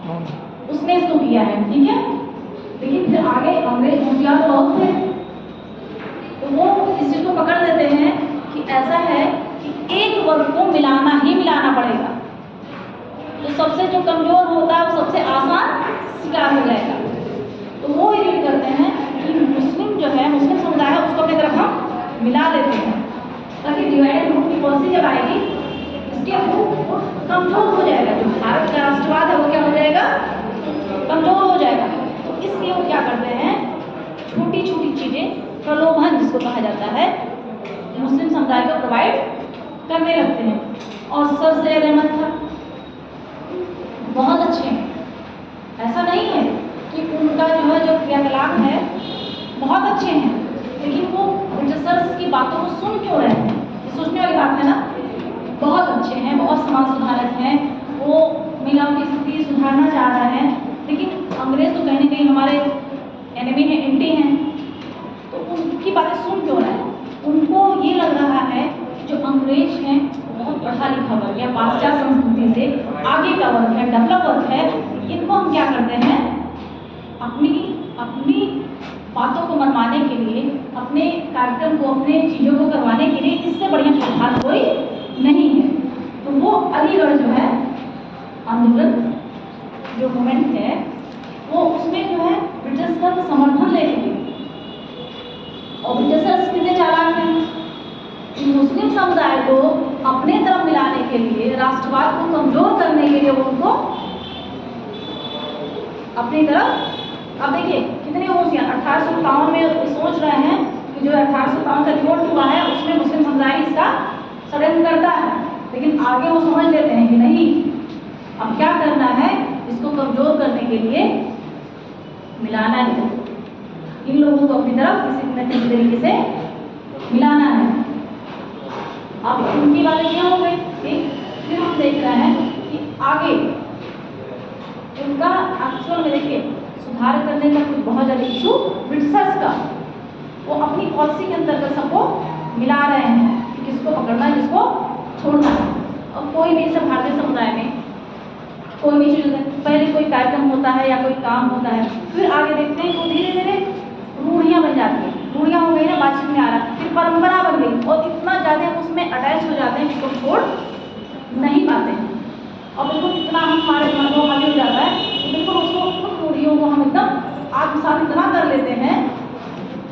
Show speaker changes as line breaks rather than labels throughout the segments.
उसने इसको किया है, ठीक है। लेकिन फिर आगे अंग्रेज होशियार बहुत थे, तो वो इस चीज को पकड़ लेते हैं कि ऐसा है कि एक वर्ग को मिलाना ही मिलाना पड़ेगा, तो सबसे जो कमजोर होता है वो सबसे आसान शिकार हो जाएगा। तो वो ये करते हैं कि मुस्लिम जो है, मुस्लिम समुदाय है, उसको अपनी तरफ हम मिला लेते हैं, ताकि डिवाइड एंड रूल की पॉलिसी जब आएगी इसके वो कमजोर हो जाएगा। जो भारत का राष्ट्रवाद है वो क्या हो जाएगा, कमजोर हो जाएगा। तो इसलिए वो क्या करते हैं, छोटी छोटी चीजें, प्रलोभन जिसको कहा जाता है, मुस्लिम समुदाय को प्रोवाइड करने लगते हैं। और सर सैयद अहमद था, बहुत अच्छे हैं, ऐसा नहीं है कि उनका जो क्रियाकलाप है बहुत अच्छे हैं, लेकिन वो ब्रिटिशर्स की बातों को सुन क्यों रहे हैं, ये सोचने वाली बात है ना। बहुत अच्छे हैं, बहुत समाज सुधारक हैं, वो महिलाओं की स्थिति सुधारना चाह रहे हैं, लेकिन अंग्रेज तो कहीं ना कहीं हमारे एनिमी हैं, एंटी हैं, तो उनकी बातें सुन क्यों रहे हैं। उनको ये लग रहा है जो अंग्रेज हैं बहुत पढ़ा लिखा वर्ग है, पाश्चात्य संस्कृति से आगे का वर्ग है, डेवलप वर्ग है, इनको हम क्या करते हैं, अपनी अपनी बातों को मनवाने के लिए, अपने कार्यक्रम को, अपने चीज़ों को करवाने के लिए इससे बढ़िया खास कोई नहीं है। तो वो अलीगढ़ जो है आंदोलन जो मूवमेंट है, वो उसमें जो है ब्रिटिश का समर्थन ले रही है। और ब्रिटिशर्स कितने चालाक हैं, मुस्लिम समुदाय को अपने तरफ मिलाने के लिए, राष्ट्रवाद को कमजोर करने के लिए वो उनको अपनी तरफ, अब देखिए कितने होशियार, 1857 में सोच रहे हैं कि जो 1857 का रिवोल्ट हुआ है उसमें मुस्लिम समुदाय इसका षड्यंत्र करता है, लेकिन आगे वो समझ लेते हैं कि नहीं, अब क्या करना है, इसको कमजोर करने के लिए मिलाना है, इन लोगों को अपनी तरफ किसी न किसी तरीके से मिलाना है। अब उनकी बातें क्या हो गई, फिर हम देख रहे हैं कि आगे उनका एक्चुअल में देखिए सुधार करने का कुछ बहुत ज़्यादा इशू ब्रिटिशर्स का, वो अपनी पॉलिसी के अंतर्गत सबको मिला रहे हैं कि किसको पकड़ना है, किसको छोड़ना है। और कोई भी सब भारतीय समुदाय में कोई भी चीज़, पहले कोई कार्यक्रम होता है या कोई काम होता है, फिर आगे देखते हैं कि वो धीरे धीरे रूढ़ियाँ बन जाती हैं, रूढ़ियाँ हो गई ना, बातचीत में आ रहा है, फिर परंपरा बन गई और इतना ज़्यादा उसमें अटैच हो जाते हैं कि उसको छोड़ नहीं पाते हैं। और बिल्कुल इतना हमारे मन को हावी हो जाता है कि बिल्कुल उसको, उन रूढ़ियों को हम एकदम आत्मसात इतना कर लेते हैं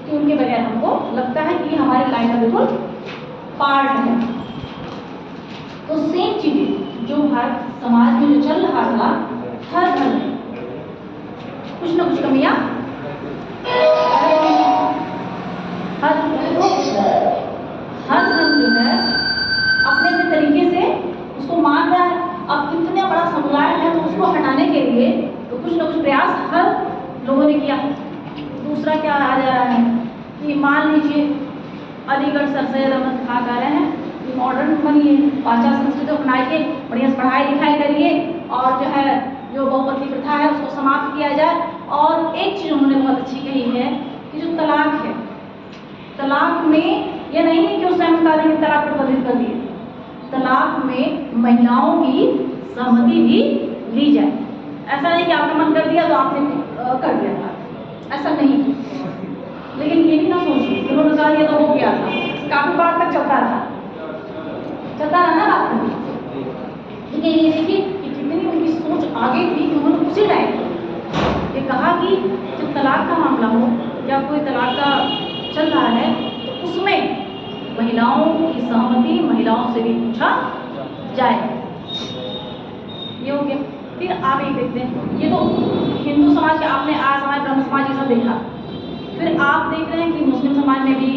कि उनके बगैर हमको लगता है कि हमारे लाइफ का बिल्कुल पार्ट है। तो सेम चीज़ें जो भारत समाज में जो चल रहा था, हर घर में कुछ ना कुछ कमियाँ, हर धर्म जो है अपने अपने तरीके से उसको मान रहा है। अब इतना बड़ा समुदाय है तो उसको हटाने के लिए तो कुछ ना कुछ प्रयास हर लोगों ने किया। दूसरा क्या आ जा रहा है कि मान लीजिए अलीगढ़ सर सैयद अहमद खान कह रहे हैं कि मॉडर्न बनिए, पाश्चात्य संस्कृति को अपनाइए, बढ़िया पढ़ाई लिखाई करिए और जो है जो बहुपति प्रथा है उसको समाप्त किया जाए। और एक चीज़ उन्होंने बहुत अच्छी कही है कि जो तलाक है, तलाक में यह नहीं है कि उस टाइम बता देंगे तलाक प्रतिबंधित कर दिए, तलाक में महिलाओं की सहमति भी ली जाए। ऐसा नहीं कि आपने मन कर दिया तो आपने कर दिया था, ऐसा नहीं। लेकिन ये भी ना सोचिए उन्होंने कहा ये तो हो गया था, काफी बार तक चलता रहा ना बात कभी। लेकिन ये देखिए कि कितनी उनकी सोच आगे थी कि उन्होंने उसी टाइम ये कहा कि जब तलाक का मामला हो या कोई तलाक का चल रहा है तो उसमें महिलाओं की सहमति, महिलाओं से भी पूछा जाए। ये हो गया। फिर आप एक देखते हैं, ये तो हिंदू समाज के, आपने आज समाज, ब्रह्म समाज ये सब देखा। फिर आप देख रहे हैं कि मुस्लिम समाज में भी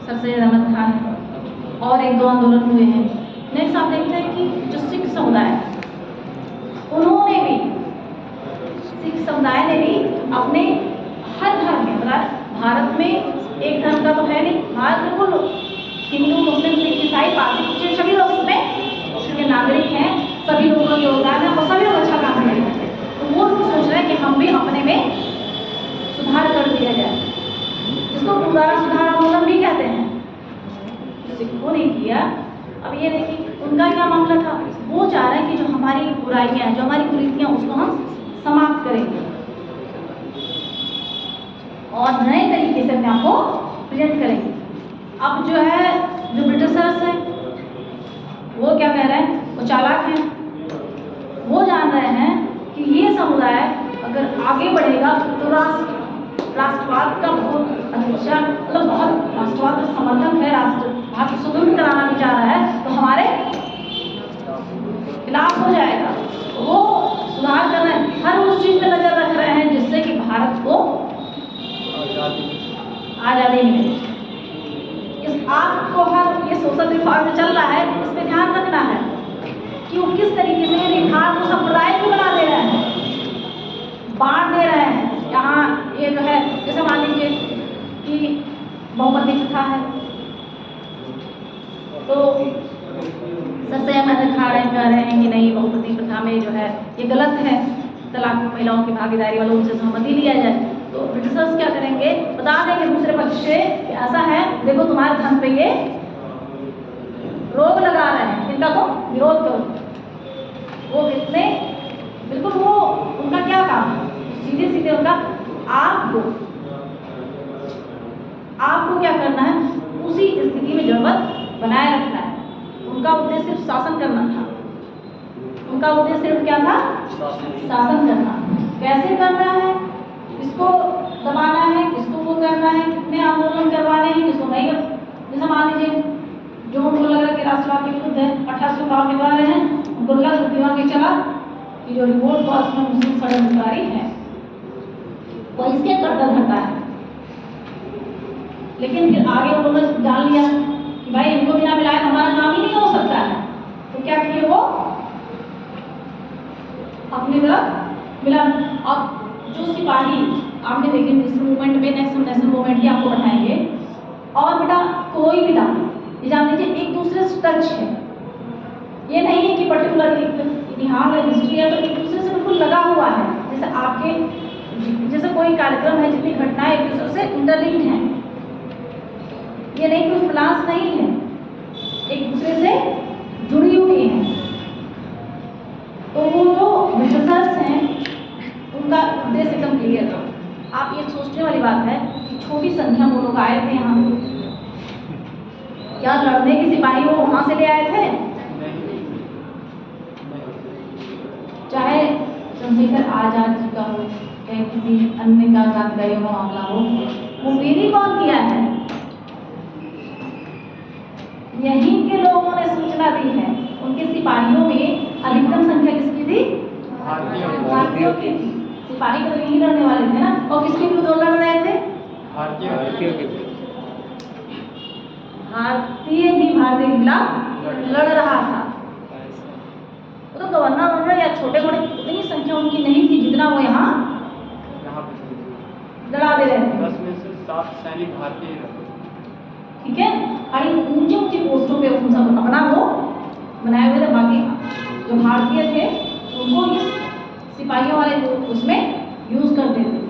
सर सैयद अहमद खान और एक दो आंदोलन हुए हैं। नेक्स्ट आप देखते हैं कि जो सिख समुदाय, उन्होंने भी, सिख समुदाय ने भी अपने हर धर्म में, मतलब भारत में एक धर्म का तो है नहीं, भारत बिल्कुल हिंदू, मुस्लिम, सिख, ईसाई, पारसी, सभी लोग इसमें उसके नागरिक हैं, सभी लोगों का योगदान है और सभी लोग अच्छा काम कर रहे हैं। तो वो लोग सोच रहे हैं कि हम भी अपने में सुधार कर दिया जाए, जिसको गुरुद्वारा सुधार आंदोलन भी कहते हैं। सिखों ने किया। अब ये देखिए उनका क्या मामला था, वो चाह रहे हैं कि जो हमारी बुराइयाँ, जो हमारी कुरीतियाँ, उसको हम समाप्त करेंगे और नए तरीके से अपने आप को प्रेजेंट करेंगे। अब जो ब्रिटिशर्स हैं वो क्या कह रहे हैं, वो चालाक हैं, वो जान रहे हैं कि ये समुदाय अगर आगे बढ़ेगा तो राष्ट्रवाद का बहुत अच्छा बहुत राष्ट्रवाद का समर्थक है, राष्ट्रवाद को सुदृढ़ कराना भी चाह रहा है, तो हमारे खिलाफ हो जाएगा। वो सुधार कर रहे हैं, हर उस चीज पे नजर रख रहे हैं जिससे कि भारत को आजादी मिले। इस आग को हर ये सोशल रिफॉर्म चल रहा है, इस पे ध्यान रखना है कि वो किस तरीके से रिफॉर्म को संप्रदाय भी बना दे रहे हैं, बांट दे रहे हैं। यहाँ ये जो है जैसे मान लीजिए कि बहुमती प्रथा है तो सबसे महत्व कह रहे हैं कि नहीं बहुमती प्रथा में जो है ये गलत है, तलाक महिलाओं की भागीदारी वालों से सहमति लिया जाए। तो ब्रिटिशर्स क्या करेंगे, बता देंगे दूसरे पक्ष से कि ऐसा है, देखो तुम्हारे धन पे ये रोक लगा रहे हैं, इनका तो विरोध करो। वो कितने बिल्कुल वो उनका क्या काम है, सीधे सीधे उनका आपको क्या करना है, उसी स्थिति में जड़वत बनाए रखना है। उनका उद्देश्य सिर्फ शासन करना था, उनका उद्देश्य सिर्फ क्या था, शासन करना। कैसे करना है, किसको दबाना है, किसको वो करना है, कितने आंदोलन करवाने हैं, किसको नहीं कर। जैसे मान लीजिए जो उनको लग रहा है कि राष्ट्रवाद के विरुद्ध है, 1800 निकला रहे हैं, उनको लग दिमाग में चला कि जो रिपोर्ट था उसमें मुस्लिम षड्यंत्रकारी है, वो इसके करता धरता है। लेकिन फिर आगे उन्होंने जान लिया कि भाई इनको बिना मिलाए हमारा काम ही नहीं हो सकता है, तो क्या किए वो अपनी तरफ मिला। अब जो सिपाही आपने देखे नेशनल मूवमेंट में, नेक्स्ट हम नेशनल मूवमेंट ही आपको बताएंगे। और बेटा कोई भी डाल ये जान लीजिए एक दूसरे से टच है, ये नहीं है कि पर्टिकुलर इतिहास है, हिस्ट्री है, तो एक दूसरे से बिल्कुल लगा हुआ है। जैसे आपके जैसे कोई कार्यक्रम है, जितनी घटनाएं एक दूसरे से इंटरलिंक्ड हैं, ये नहीं कोई फ्लास नहीं है, एक दूसरे से जुड़ी हुई है। तो वो जो ब्रिटिशर्स हैं उनका उद्देश्य एकदम क्लियर था। आप ये सोचने वाली बात है कि छोटी संख्या में लोग आए थे यहाँ, क्या लड़ने के सिपाही वो वहां से ले आए थे? चाहे चंद्रशेखर आजाद जी का हो, चाहे किसी अन्य का क्रांतिकारियों का मामला हो, वो मेरी कौन किया है? यहीं के लोगों ने सूचना दी है। उनके सिपाहियों में अधिकतम संख्या किसकी थी? भारतीयों की थी। सिपाही तो यही लड़ने वाले थे ना, और किसके विरुद्ध लड़ रहे थे? भारतीयों के। भारतीय भी भारतीय के खिलाफ लड़ रहा था। तो गवर्नर या छोटे मोटे उतनी संख्या उनकी नहीं थी जितना वो यहाँ लड़ा दे रहे थे। 10 में से 7 सैनिक भारतीय, ठीक है। और ऊंची ऊंची पोस्टों पे उन सब अपना वो बनाए हुए थे, बाकी जो भारतीय थे उनको इस सिपाहियों वाले उसमें यूज करते थे।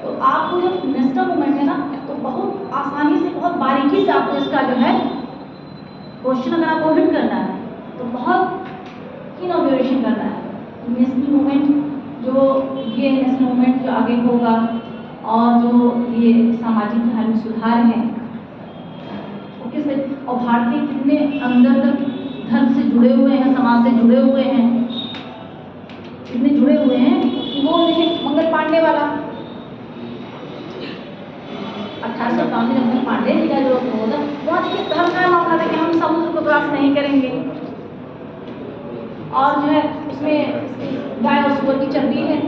तो आपको जब नेशनल मूवमेंट है ना, तो बहुत आसानी से, बहुत बारीकी से आपको इसका जो है क्वेश्चन अगर आपको हिट करना है तो बहुत इनॉग्रेशन करना है। नेशनल मूवमेंट जो ये नेशनल मूवमेंट जो आगे होगा और जो ये सामाजिक धार्मिक सुधार हैं वो किससे, और भारतीय कितने अंदर तक धर्म से जुड़े हुए हैं, समाज से जुड़े हुए हैं, इतने जुड़े हुए हैं कि वो देखिए मंगल पांडे वाला 1852 में मंगल पांडे का जो होता वहाँ देखिए धर्म का मामला था कि हम समुद्र को क्रॉस नहीं करेंगे, और जो है उसमें गाय और सुअर की चर्बी है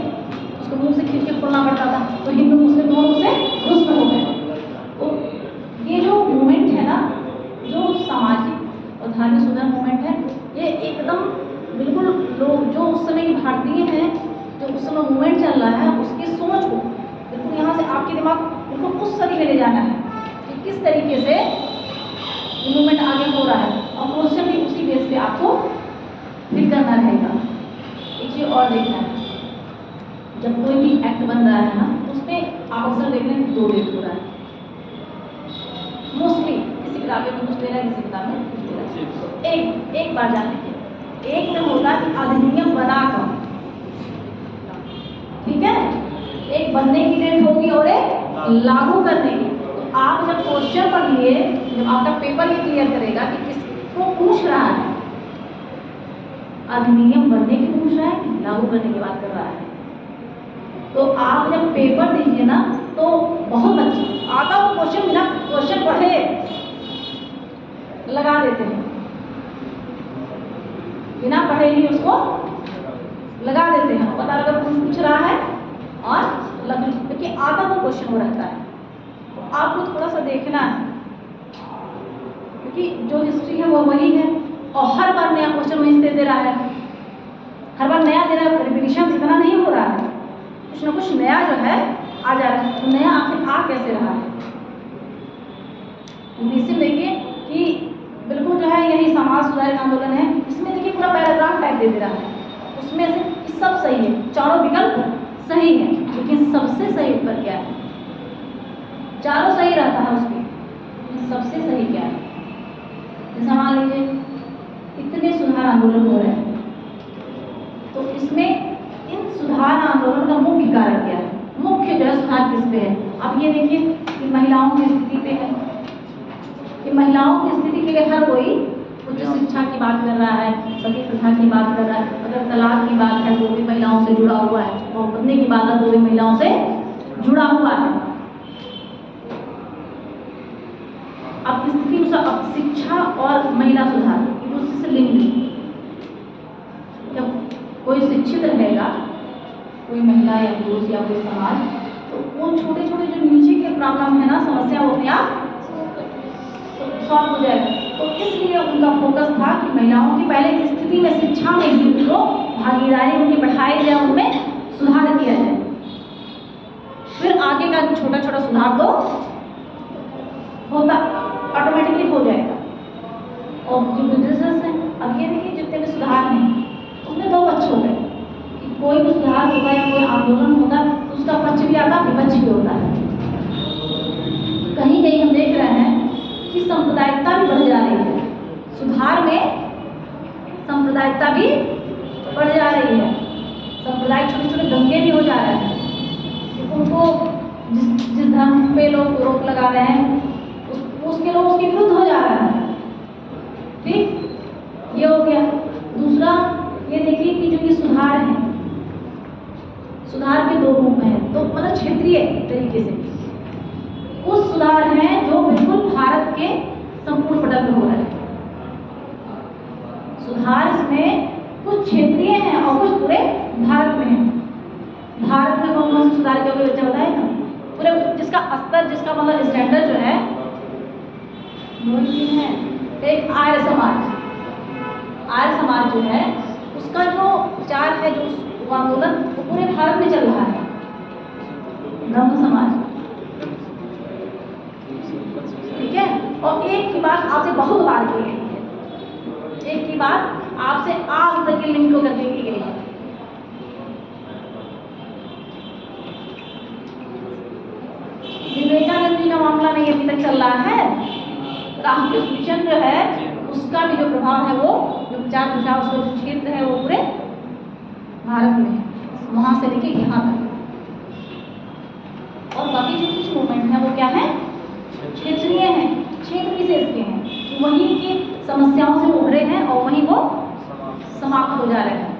उसको मुंह से खींच के खोलना पड़ता था, तो हिंदू मुस्लिम दोनों से दुश्मन हो गए। तो ये जो मूवमेंट है ना, जो सामाजिक और धार्मिक सुधार मूवमेंट है, ये एकदम बिल्कुल लोग जो उस समय भारतीय हैं, जो उस समय मूवमेंट चल रहा है, उसकी सोच को बिल्कुल यहाँ से आपके दिमाग बिल्कुल उस सदी में ले जाना है कि किस तरीके से मूवमेंट आगे हो रहा है, और क्वेश्चन भी उसी बेस पे आपको फिल करना रहेगा। एक चीज और देखना है, जब कोई भी एक्ट बन रहा है ना, उसमें आप अक्सर देख रहे हैं 2 डेट हो रहा है मोस्टली, किसी किताब में कुछ दे रहा है, किसी किताब में कुछ दे रहा है। एक बार जान लीजिए, एक में होगा कि अधिनियम बना कब, बनने की डेट होगी और एक लागू करने की। तो आप जब क्वेश्चन पढ़िए, जब आपका पेपर ये क्लियर करेगा कि किसको पूछ रहा है, अधिनियम बनने की पूछ रहा है कि लागू करने की बात कर रहा है। तो आप जब पेपर दीजिए ना तो बहुत अच्छा आता वो क्वेश्चन, बिना क्वेश्चन पढ़े लगा देते हैं, बिना पढ़े ही उसको लगा देते हैं, पता लगा पूछ रहा है और क्योंकि आता वो क्वेश्चन वो रहता है। तो आपको थोड़ा सा देखना है, क्योंकि जो हिस्ट्री है वो वही है और हर बार नया क्वेश्चन वहीं से दे रहा है, हर बार नया दे रहा है, रिपीटिशन इतना नहीं हो रहा है, कुछ ना कुछ नया जो है आ जा रहा है। तो नया आखिर आ कैसे रहा है, इसी देखिए कि बिल्कुल जो है यही समाज सुधार आंदोलन है। इसमें देखिए पूरा पैराग्राफ टाइप दे रहा है, उसमें से सब सही है, चारों विकल्प सही है, लेकिन सबसे सही उत्तर क्या है? चारों सही रहता है उसमें, सबसे सही क्या है? जैसे मान लीजिए इतने सुधार आंदोलन हो रहे हैं, तो इसमें इन सुधार आंदोलन का मुख्य कारण क्या है? मुख्य जो है सुधार किस पे है? अब ये देखिए कि महिलाओं की स्थिति पे है, कि महिलाओं की स्थिति के लिए हर कोई उच्च शिक्षा की बात कर रहा है, सती प्रथा की बात कर रहा है, अगर तलाक की बात है वो भी महिलाओं से जुड़ा हुआ है, और पत्नी की बात है तो भी महिलाओं से जुड़ा हुआ है। अब स्थिति अब शिक्षा और महिला सुधार एक दूसरे से लिंक है। जब कोई शिक्षित रहेगा, कोई महिला या पुरुष या कोई समाज, तो वो छोटे छोटे जो नीचे के प्रॉब्लम है ना, समस्या होती है, सॉल्व हो जाएगा। तो इसलिए उनका फोकस था कि महिलाओं की पहले स्थिति में शिक्षा में ही उनको भागीदारी उनकी बढ़ाई जाए, उनमें सुधार किया जाए, फिर आगे का छोटा छोटा सुधार तो होता ऑटोमेटिकली हो जाएगा। और जो बिजनेसेस हैं, अब ये देखिए जितने भी सुधार हैं उसमें दो पक्ष हो गए, कि कोई भी सुधार होता है या कोई आंदोलन होता है तो उसका पक्ष भी आता है, विपक्ष भी होता है। कहीं कहीं हम देख रहे हैं कि सांप्रदायिकता भी बढ़ जा रही है, सुधार में सांप्रदायिकता भी बढ़ जा रही है, सांप्रदायिक छोटे छोटे दंगे भी हो जा रहे हैं, उनको जिस धर्म पे लोग रोक लगा रहे हैं उसके लोग उसके विरुद्ध हो जा रहे हैं। ठीक, ये हो गया। दूसरा ये देखिए कि जो ये सुधार है, सुधार के दो रूप हैं, तो मतलब क्षेत्रीय तरीके से कुछ सुधार हैं जो बिल्कुल भारत के संपूर्ण पटल में हो रहे हैं। सुधार इसमें कुछ क्षेत्रीय हैं और कुछ पूरे भारत में हैं। भारत में कौन कौन से सुधार के बच्चा बताए ना, पूरे जिसका स्तर, जिसका मतलब स्टैंडर्ड जो है वो ही है। एक आर्य समाज, आर्य समाज जो है उसका जो विचार है, जो आंदोलन वो पूरे भारत में चल रहा है। ब्रह्म समाज, ठीक है। और एक की बात आपसे बहुत बार की गई है, एक की बात आपसे आज तक के लिंक होकर के की गई है। विवेकानंद जी का मामला नहीं अभी तक चल रहा है, रामकृष्ण मिशन जो है उसका भी जो प्रभाव है, वो जो विचार प्रचार उसका जो क्षेत्र है वो पूरे भारत में है, वहां से लेके यहाँ तक। और बाकी जो कुछ मूवमेंट है वो क्या है, क्षेत्रीय हैं, क्षेत्र विशेष के हैं, कि वहीं की समस्याओं से उभरे हैं और वहीं वो समाप्त हो जा रहे हैं।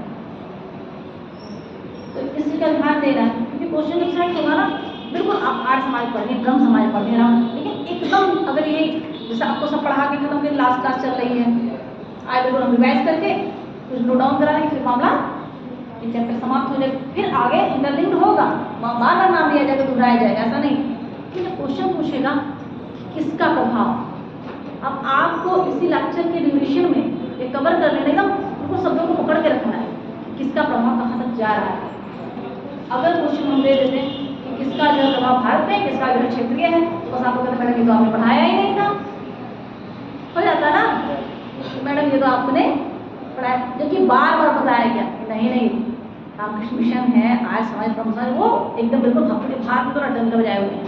तो इसी का ध्यान देना है, क्योंकि क्वेश्चन जब सेट होगा ना, बिल्कुल आप आर्य समाज पढ़िए, ब्रह्म समाज पढ़िए ना, लेकिन एकदम अगर ये जैसे आपको सब पढ़ा के खत्म कर लास्ट क्लास चल रही है, आए बिल्कुल हम रिवाइज करके कुछ नोट डाउन करा लेंगे, फिर मामला ये चैप्टर समाप्त हो जाएगा, फिर आगे इंटरलिंक्ड होगा, बार बार नाम लिया जाएगा, दोहराया जाएगा, ऐसा नहीं। जब क्वेश्चन पूछेगा किसका प्रभाव, अब आपको इसी लेक्चर के ड्यूरेशन में ये कवर कर लेना, एकदम उनको शब्दों को पकड़ के रखना है, किसका प्रभाव कहाँ तक जा रहा है। अगर क्वेश्चन हम दे देते कि किसका जो प्रभाव भारत में, किसका जो क्षेत्रीय है, तो बस आपको कहते मैडम ये तो आपने पढ़ाया ही नहीं था, हो जाता ना मैडम ये तो आपने पढ़ाया, जबकि बार बार बताया गया नहीं नहीं रामकृष्ण मिशन है, आर्य समाज, ब्रह्म समाज, वो एकदम बिल्कुल पूरे भारत में तो डंका बजाए हुए हैं।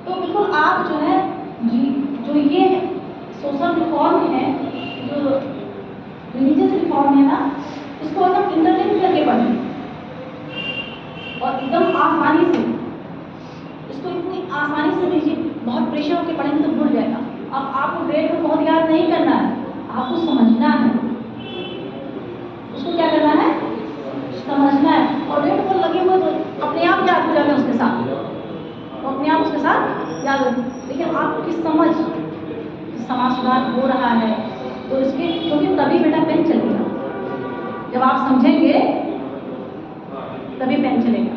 तो बिल्कुल आप जो है जो ये सोशल रिफॉर्म है, जो रिलीजियस रिफॉर्म है ना, इसको एकदम इंटरलिंक करके पढ़ें और एकदम आसानी से, इसको इतनी आसानी से दीजिए, बहुत प्रेशर होकर पढ़ेंगे तो भूल जाएगा। अब आपको ग्रेड को बहुत याद नहीं करना है, आपको समझना है, उसको क्या करना है, समझना है। और रेड को लगे हुए तो अपने आप याद हो जाते हैं उसके साथ, तो अपने आप उसके साथ याद हो। लेकिन आपकी समझ, समाज सुधार हो रहा है तो इसके, क्योंकि तभी बेटा पेन चलेगा, जब आप समझेंगे तभी पेन चलेगा।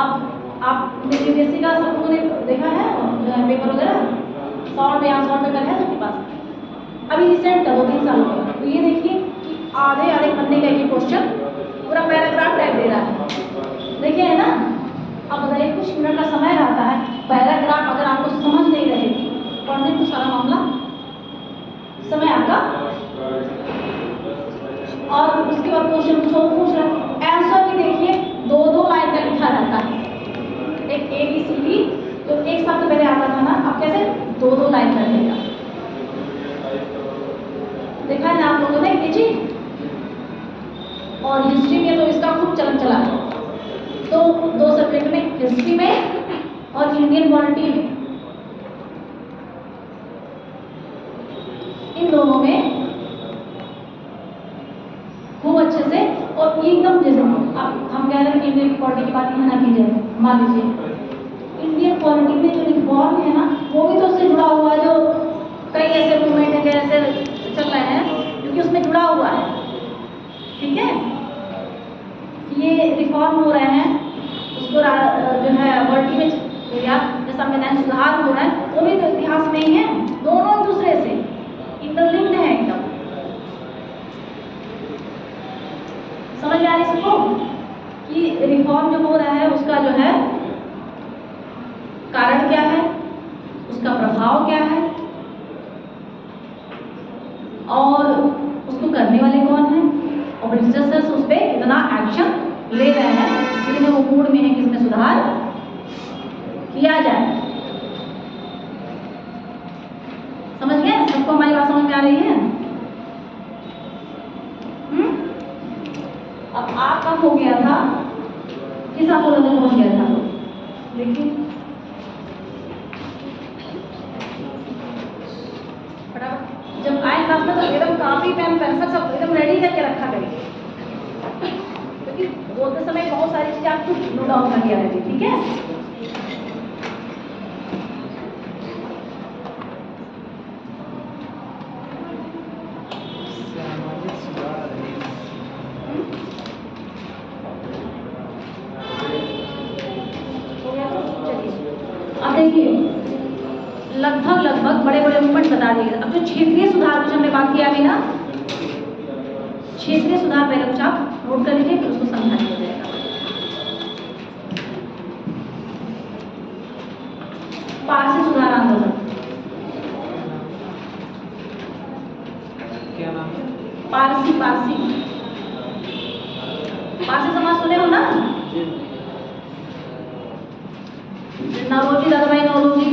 अब आप यूपीएससी का सब लोगों ने देखा है पेपर वगैरह, शॉर्ट पेपर है सबके पास, अभी रिसेंट का 2-3 साल का। तो ये देखिए कि आधे पन्ने का एक क्वेश्चन पूरा पैराग्राफ टाइप दे रहा है, देखिए है ना। अब बताइए कुछ मिनट का समय रहता है, पैराग्राफ अगर आपको समझ नहीं रहेगी पढ़ने तो सारा मामला समय आपका, और उसके बाद क्वेश्चन पूछ रहा है, आंसर भी देखिए 2-2 लाइन का लिखा रहता है, एक ABCD तो एक शब्द पहले आता था ना, अब कैसे 2-2 लाइन कर देगा। देखा है ना आप लोगों ने ये चीज। और हिस्ट्री में तो इसका खूब चलन चला है, तो 2 सब्जेक्ट में, हिस्ट्री में और इंडियन पॉलिटी में, इन दोनों में खूब अच्छे से। और एकदम जैसे अब हम कह रहे हैं कि इंडियन पॉलिटी की बात यहाँ ना कीजिए, मान लीजिए इंडियन पॉलिटी में जो रिफॉर्म है ना, वो भी तो उससे जुड़ा हुआ है, जो कई ऐसे मूवमेंट है जैसे चल रहे हैं क्योंकि उसमें जुड़ा हुआ है, ठीक है। ये रिफॉर्म हो रहे हैं, उसको जो है वर्ल्ड या संविधान सुधार हो रहा है, वो भी तो इतिहास में ही है, दोनों एक दूसरे से इंटरलिंक्ड है एकदम। समझ में आ रही सबको कि रिफॉर्म जो हो रहा है उसका जो है कारण क्या है, उसका प्रभाव क्या है, और उसको करने वाले कौन है, और ब्रिटिशर्स उस पर कितना एक्शन ले रहे हैं, कितने वो मूड में है कि इसमें सुधार किया जाए। समझ गए सबको, हमारी बात समझ में आ रही है। अब आपका हो गया था, किस आंदोलन में हो गया था, लेकिन फटाफट जब आए क्लास में तो एकदम काफी पेन पेंसिल सब एकदम रेडी करके रखा करिए, क्योंकि बोलते समय बहुत सारी चीजें आपको नोट डाउन कर दिया रहेगी, ठीक है। अब देखिए लगभग बड़े मूवमेंट बता दिए। अब जो क्षेत्रीय सुधार कुछ हमने बात किया अभी ना, क्षेत्रीय सुधार पहले कुछ आप नोट कर लीजिए, फिर उसको समझा दिया जाएगा। पारसी सुधार आंदोलन,
क्या नाम है?
पारसी समाज सुने हो ना, नौरोजी दादाभाई नौरोजी,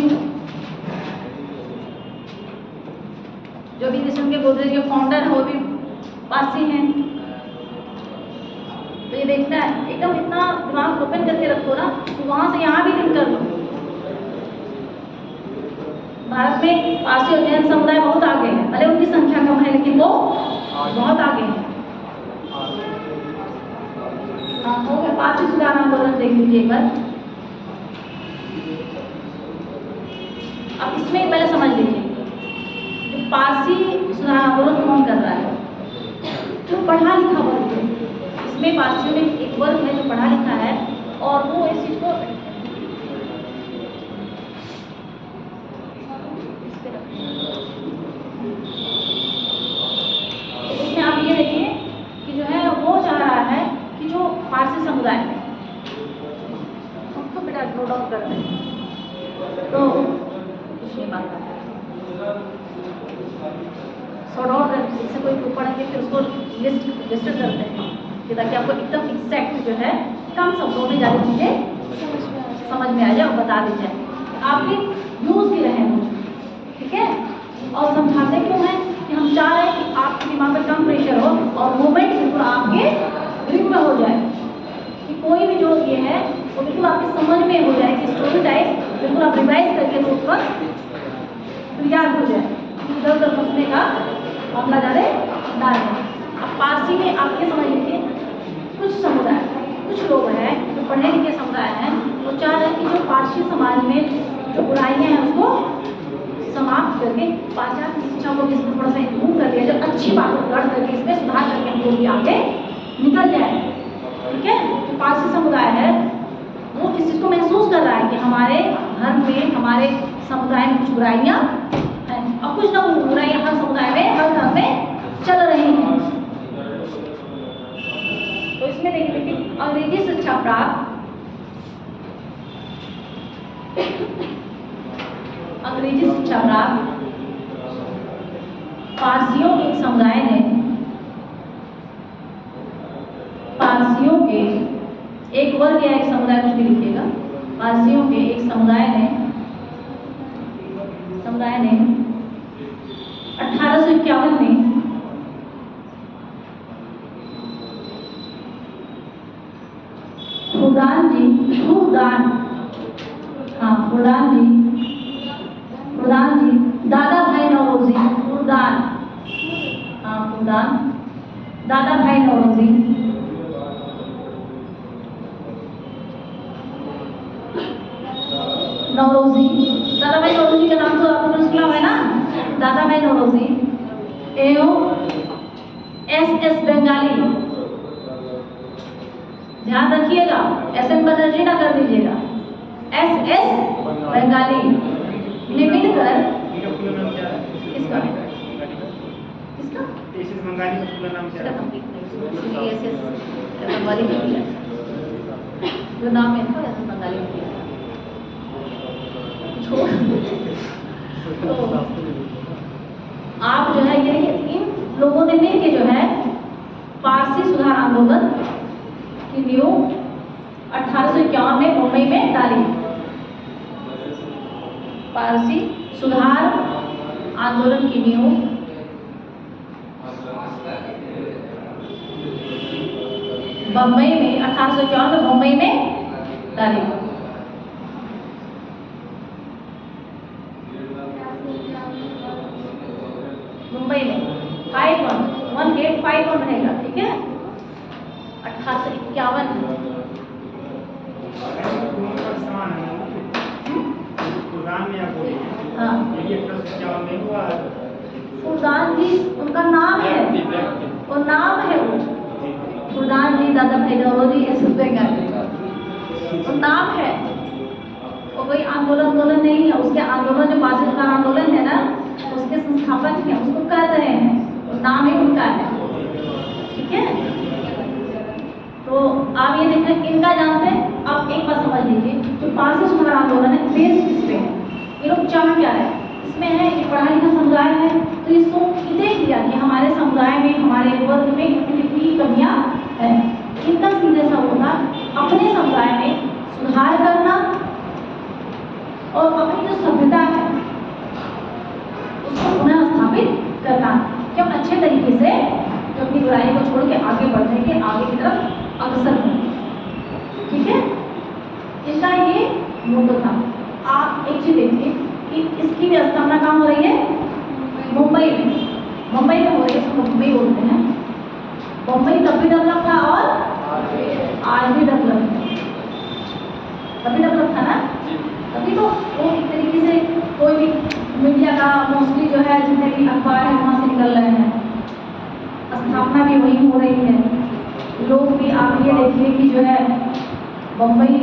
जो भी देश के गोदरेज के फाउंडर हैं वो भी पारसी हैं। तो ये देखना है एकदम, इतना दिमाग ओपन करके रखो ना, तो वहां से यहाँ भी लिंक कर लो। भारत में पारसी और जैन समुदाय बहुत आगे है, भले उनकी संख्या कम है लेकिन वो बहुत आगे है। हो गया पारसी सुधार आंदोलन, देख लीजिए एक बार। अब इसमें पहले समझ लीजिए पारसी सुधार आंदोलन कौन कर रहा है, जो पढ़ा लिखा वर्ग है। इसमें पारसियों में एक वर्ग है जो पढ़ा लिखा है, और वो इस चीज को इसमें आप ये देखिए कि जो है वो चाह रहा है कि जो पारसी समुदाय है, सबको बेटा नोट डाउन कर दें, तो बात सॉर्ट आउट करके इससे कोई पढ़ेंगे फिर उसको लिस्ट करते हैं कि ताकि आपको एकदम एग्जैक्ट जो है कम शब्दों में ज़्यादा चीज़ें समझ में आ जाए और बता दी जाए, आपके यूज की रहे हैं, ठीक है। और समझाते क्यों हैं कि हम चाह रहे हैं कि आपके दिमाग पर कम प्रेशर हो और मूवमेंट बिल्कुल आपके ग्रिप में हो जाए, कि कोई भी जो किए हैं वो बिल्कुल आपकी समझ में हो जाए कि स्टोरी टाइप बिल्कुल आप रिवाइज करके तो उसका याद हो जाए, इधर उधर फंसने का मामला ज़्यादा ना रहे। अब पारसी में आप ये समझ लीजिए कुछ समुदाय, कुछ लोग हैं जो पढ़े लिखे समुदाय हैं, वो चाह रहे हैं कि जो पारसी समाज में जो बुराइयाँ हैं उसको समाप्त करके पाश्चात्य शिक्षा को इसमें थोड़ा सा इम्प्रूव कर दिया जाए, अच्छी बातों को गढ़ करके इसमें सुधार करके हम लोग भी आगे निकल जाए। ठीक है, जो पारसी समुदाय है वो इस चीज़ को महसूस कर रहा है कि हमारे धर्म में, हमारे समुदाय में कुछ बुराइयाँ हैं और कुछ ना कुछ बुराइयाँ हर समुदाय में, हर धर्म में चल रही हैं। तो इसमें देखिए अंग्रेजी शिक्षा प्राप्त, अंग्रेजी शिक्षा प्राप्त पारसियों के एक समुदाय ने, पारसियों के एक वर्ग या एक समुदाय, कुछ भी लिखिएगा, पारसियों के एक समुदाय ने 1851 में फुरदान जी, दादा भाई नौरोजी, दादा भाई नौरोजी का नाम तो आपने सुना हुआ है ना, दादा भाई नौरोजी एवं SS बंगाली, ध्यान रखिएगा, SN बनर्जी ना कर दीजिएगा, SS बंगाली ने मिलकर किसका
बंगाली का पूरा नाम क्या है?
बंगाली में किया जो नाम है ना SS बंगाली में किया। तो आप जो है ये इन लोगों ने मिलके जो है पारसी सुधार आंदोलन की नींव 1851 में मुंबई में डाली। पारसी सुधार आंदोलन की नींव बम्बई में 1851 में मुंबई में डाली। मुंबई में 1851 रहेगा, ठीक है, 1851 हाँ। फुरदान जी उनका नाम है, और नाम है वो फुरदान जी, दादा भाई नौरोजी, SS बंगाली, और नाम है, और कोई आंदोलन नहीं है। उसके आंदोलन जो पारसी सुधार आंदोलन है ना, उसके संस्थापक हैं, उसको कर रहे हैं, और नाम ही उनका है। ठीक है, तो आप ये देखें इनका जानते हैं। आप एक बात समझ लीजिए, जो पारसी सुधार आंदोलन है बेस किस पे है, ये लोग चाह क्या है, इसमें है कि पढ़ा लिखा समुदाय है तो ये सोच देख लिया कि हमारे समुदाय में, हमारे वर्ग में इतनी कमियां है। इनका सीधा सा होता अपने समुदाय में सुधार करना और अपनी जो सभ्यता है उसको पुनः स्थापित करना, कि हम अच्छे तरीके से जो अपनी बुराई को छोड़ के आगे बढ़ने के, आगे की तरफ अग्रसर हों। ठीक है, इनका ये मोटो था। आप एक चीज देखिए कि इसकी भी स्थापना कहाँ हो रही है, मुंबई में हो रही है, इसको मुंबई बोलते हैं। मुंबई तब भी डेवलप था और आज भी डेवलप है, तभी डेवलप था ना, तभी तो वो एक तरीके से कोई भी मीडिया का मोस्टली जो है जितने भी अखबार है वहाँ से निकल रहे हैं, स्थापना भी वही हो रही है। लोग भी आप ये देखिए कि जो है मुंबई,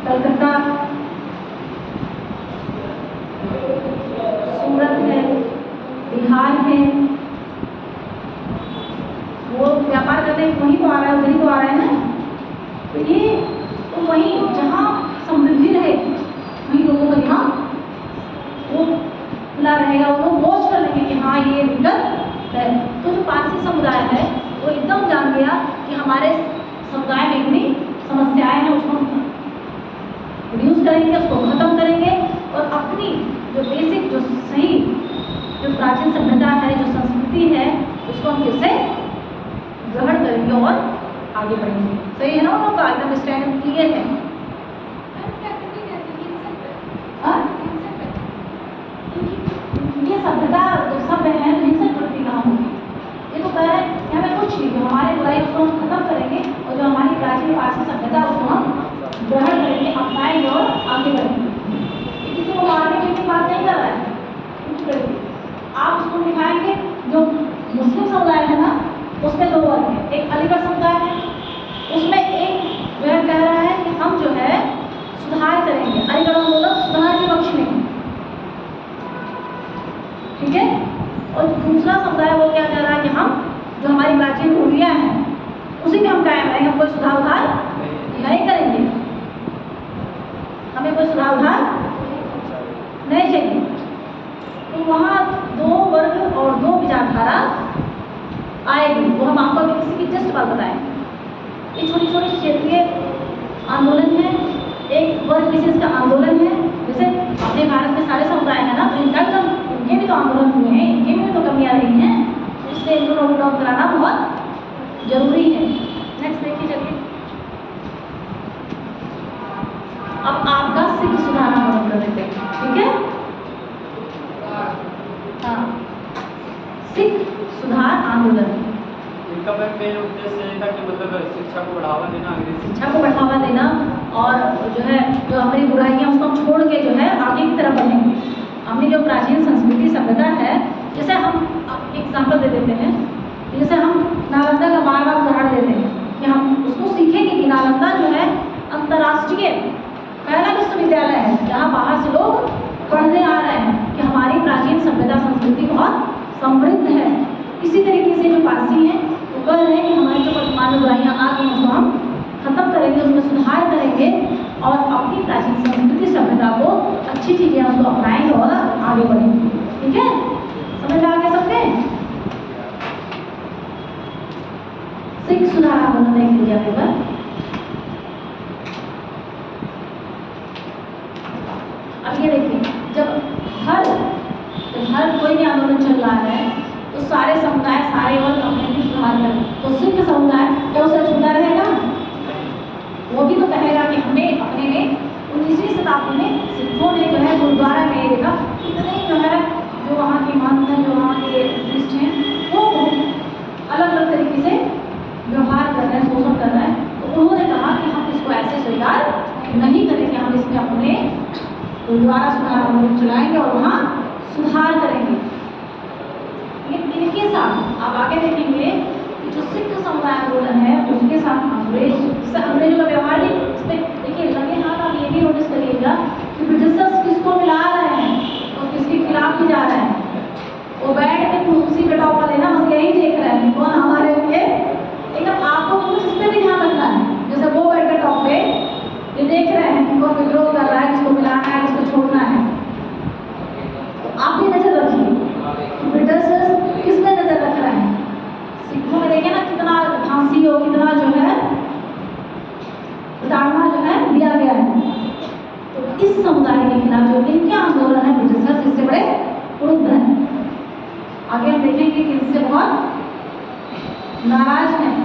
कलकत्ता, सूरत है, बिहार है, वो व्यापार करने वहीं तो आ रहा है, उधर ही तो आ रहा है ना। तो ये तो वहीं जहाँ समृद्धि रहे वहीं लोगों का दिमाग वो खुला रहेगा, वो बोझ कर लेंगे कि हाँ ये दिक्कत है। तो जो पारसी समुदाय है वो एकदम जान गया कि हमारे समुदाय में इतनी समस्याएं हैं, उसको रिड्यूस करेंगे, उसको खत्म करेंगे और अपनी जो बेसिक, जो सही, जो प्राचीन सभ्यता है, जो संस्कृति है, उसको हम फिर से ग्रहण करेंगे और आगे बढ़ेंगे। सही है ना उन लोग का? एकदम स्टैंड क्लियर है? हाँ? ये सभ्यता जब सभ्य है तो हिंसक प्रवृत्ति कहाँ होगी? ये तो कह रहे हैं कि हमें कुछ नहीं, जो हमारे बुराई उसको हम खत्म करेंगे और जो हमारी प्राचीन पारसी सभ्यता उसको हम ग्रहण करेंगे, अपनाएंगे और आगे बढ़ेंगे। ये किसी को मारने की बात नहीं कर रहा है, आप उसको दिखाएंगे। जो मुस्लिम समुदाय है ना, उसमें दो वर्ग है, एक अलीगढ़ समुदाय है, उसमें एक वह कह रहा है कि हम जो है सुधार करेंगे, अलीगढ़ आंदोलन सुधार के पक्ष में, ठीक है। और दूसरा समुदाय वो क्या कह रहा है कि हम जो हमारी प्राचीन मूल्य हैं उसी में हम कायम रहेंगे, हम कोई सुधार उधार नहीं करेंगे, हमें कोई सुधार उधार नहीं चाहिए। तो वहाँ दो वर्ग और दो विचारधारा आएगी, वो हम आपको अभी किसी की जस्ट बात बताएं। ये छोटी छोटी क्षेत्रीय आंदोलन है, एक वर्ग विशेष का आंदोलन है। जैसे अपने भारत में सारे समुदाय है ना, तो इनका तो इनके भी तो आंदोलन हुए हैं, इनके भी तो कमियां रही हैं, इसलिए इनको नोट डाउन कराना बहुत जरूरी है। नेक्स्ट देखिए, चलिए अब आपका सिख सुधार आंदोलन कर देते हैं, ठीक है। हाँ, सिख सुधार आंदोलन
इनका मेन उद्देश्य ये था कि मतलब शिक्षा को बढ़ावा देना, अंग्रेजी
शिक्षा को बढ़ावा देना, और जो है जो हमारी बुराइयां उसको हम छोड़ के जो है आगे की तरफ बढ़ेंगे। अपनी जो प्राचीन संस्कृति सभ्यता है, जैसे हम एग्जाम्पल दे देते हैं, जैसे हम नालंदा का बार बार उदाहरण देते हैं कि हम उसको सीखेंगे कि नालंदा जो है अंतर्राष्ट्रीय पहला विश्वविद्यालय है, जहाँ बाहर से लोग पढ़ने आ रहे हैं कि हमारी प्राचीन सभ्यता संस्कृति बहुत समृद्ध है। इसी तरीके से जो पारसी हैं वो कह रहे हैं कि हमारी जो वर्तमान में बुराइयाँ आ गई उसको हम खत्म करेंगे, उसमें सुधार करेंगे और अपनी प्राचीन संस्कृति सभ्यता को अच्छी चीज़ें उसको अपनाएंगे और आगे बढ़ेंगे, ठीक है। समझ में आ गया सबके? सिख सुधार आंदोलन देख लीजिए पेपर। अब ये देखिए, जब हर कोई भी आंदोलन चल रहा है तो सारे समुदाय सारे वर्ग अपने भी सुधार करें, तो सिख समुदाय क्या उसे छूटा रहेगा? वो भी तो कहेगा कि हमें अपने में 19वीं शताब्दी में सिखों ने जो है गुरुद्वारा में देखा इतने जो है जो वहाँ के महंत हैं, जो वहाँ के बुद्धिस्ट हैं, वो अलग अलग तरीके से व्यवहार कर रहे हैं, शोषण कर रहे हैं। तो उन्होंने कहा कि हम इसको ऐसे स्वीकार नहीं करेंगे, हम इसमें अपने गुरुद्वारा सुधार आंदोलन चलाएंगे और वहाँ सुधार करेंगे। लेकिन इनके साथ आप आगे देखेंगे कि जो सिख समुदाय आंदोलन है उसके साथ अंग्रेजों का व्यवहार भी इस पर देखिए लगे हाथ। आप ये भी नोटिस करिएगा कि ब्रिटिशर्स किसको मिला रहे हैं और किसके खिलाफ भी जा रहे हैं। वो बैठ के कुर्सी पे टॉप लेना बस यही देख रहे हैं कौन हमारे लिए, लेकिन आपको कुछ इस पर भी ध्यान रखना है। जैसे वो बैठ के टॉप पे ये देख रहे हैं कि कौन विद्रोह कर रहा है, किसको मिलाना है, किसको छोड़ना है। तो आप भी नजर रखिए ब्रिटिशर्स किस में नजर रख रहे हैं। सिखों में देखिए ना कितना फांसी हो, कितना जो है उतारना जो है दिया गया है। तो इस समुदाय के खिलाफ जो इनके आंदोलन है ब्रिटिशर्स इससे बड़े क्रुद्ध हैं। आगे हम देखेंगे कि इससे बहुत नाराज हैं,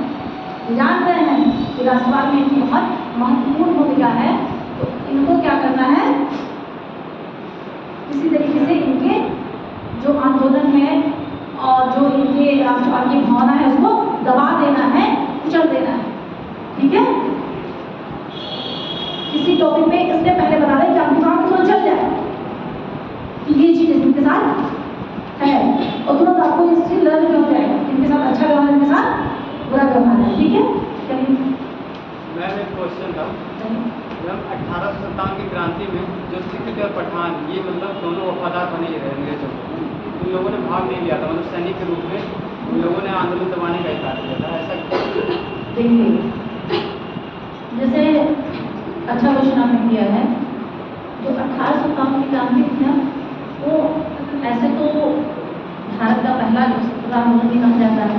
जान रहे हैं कि राष्ट्रवाद में इनकी बहुत महत्वपूर्ण भूमिका है। तो इनको क्या करना है, किसी तरीके से इनके जो आंदोलन है और जो इनके राष्ट्रवाद की भावना है उसको दबा देना है, कुचल देना है, ठीक है। किसी टॉपिक पे इससे पहले बता दें कि आपके दिमाग में चल जाए कि ये चीज़ इनके साथ है और तुरंत आपको इस चीज़ लर्न हो जाएगा इनके साथ अच्छा व्यवहार, इनके साथ बुरा व्यवहार है, ठीक है। चलिए
मैम एक क्वेश्चन था मैम, 1857 की क्रांति में जो सिख थे और पठान ये मतलब दोनों वफादार बने ही रहे अंग्रेजों को, उन लोगों ने भाग नहीं लिया था, मतलब सैनिक के रूप में उन लोगों ने आंदोलन दबाने का इशारा किया था, ऐसा
देखिए। जैसे अच्छा क्वेश्चन आपने किया है। जो 1857 की क्रांति थी ना, वो ऐसे तो भारत का पहला जो स्वतंत्रता आंदोलन भी कहा जाता है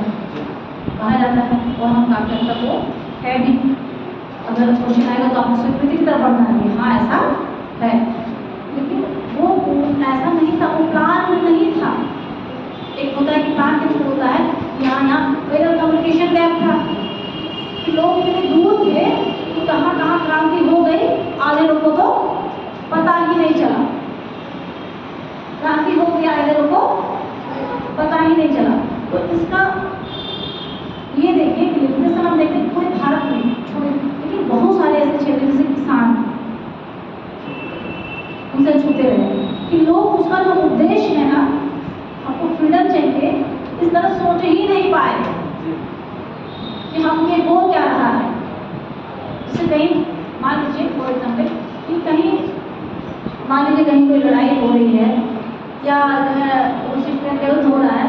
और हम काफी हद तक वो है भी। अगर क्वेश्चन आएगा तो आपको स्वीकृति की तरफ बढ़ना है, हाँ ऐसा है, लेकिन वो ऐसा नहीं था, वो प्लान में नहीं था। एक होता है कि प्लान के थ्रू होता है, यहाँ वेदर कम्युनिकेशन गैप था कि लोग इतने दूर थे कि कहाँ कहाँ क्रांति हो गई, आधे लोगों को पता ही नहीं चला। क्रांति हो गई, आधे लोगों को पता ही नहीं चला। तो इसका ये देखिए कि जैसे हम देखते हैं पूरे भारत में छोटे, लेकिन बहुत सारे ऐसे क्षेत्र जैसे किसान उनसे छूते रहे कि लोग उसका जो उद्देश्य है ना, हमको फ्रीडम चाहिए, इस तरह सोच ही नहीं पाए कि हम ये हो क्या रहा है। जैसे कहीं मान लीजिए फॉर एग्जाम्पल कि कहीं मान लीजिए कहीं कोई लड़ाई हो रही है या जो है उसी युद्ध हो रहा है,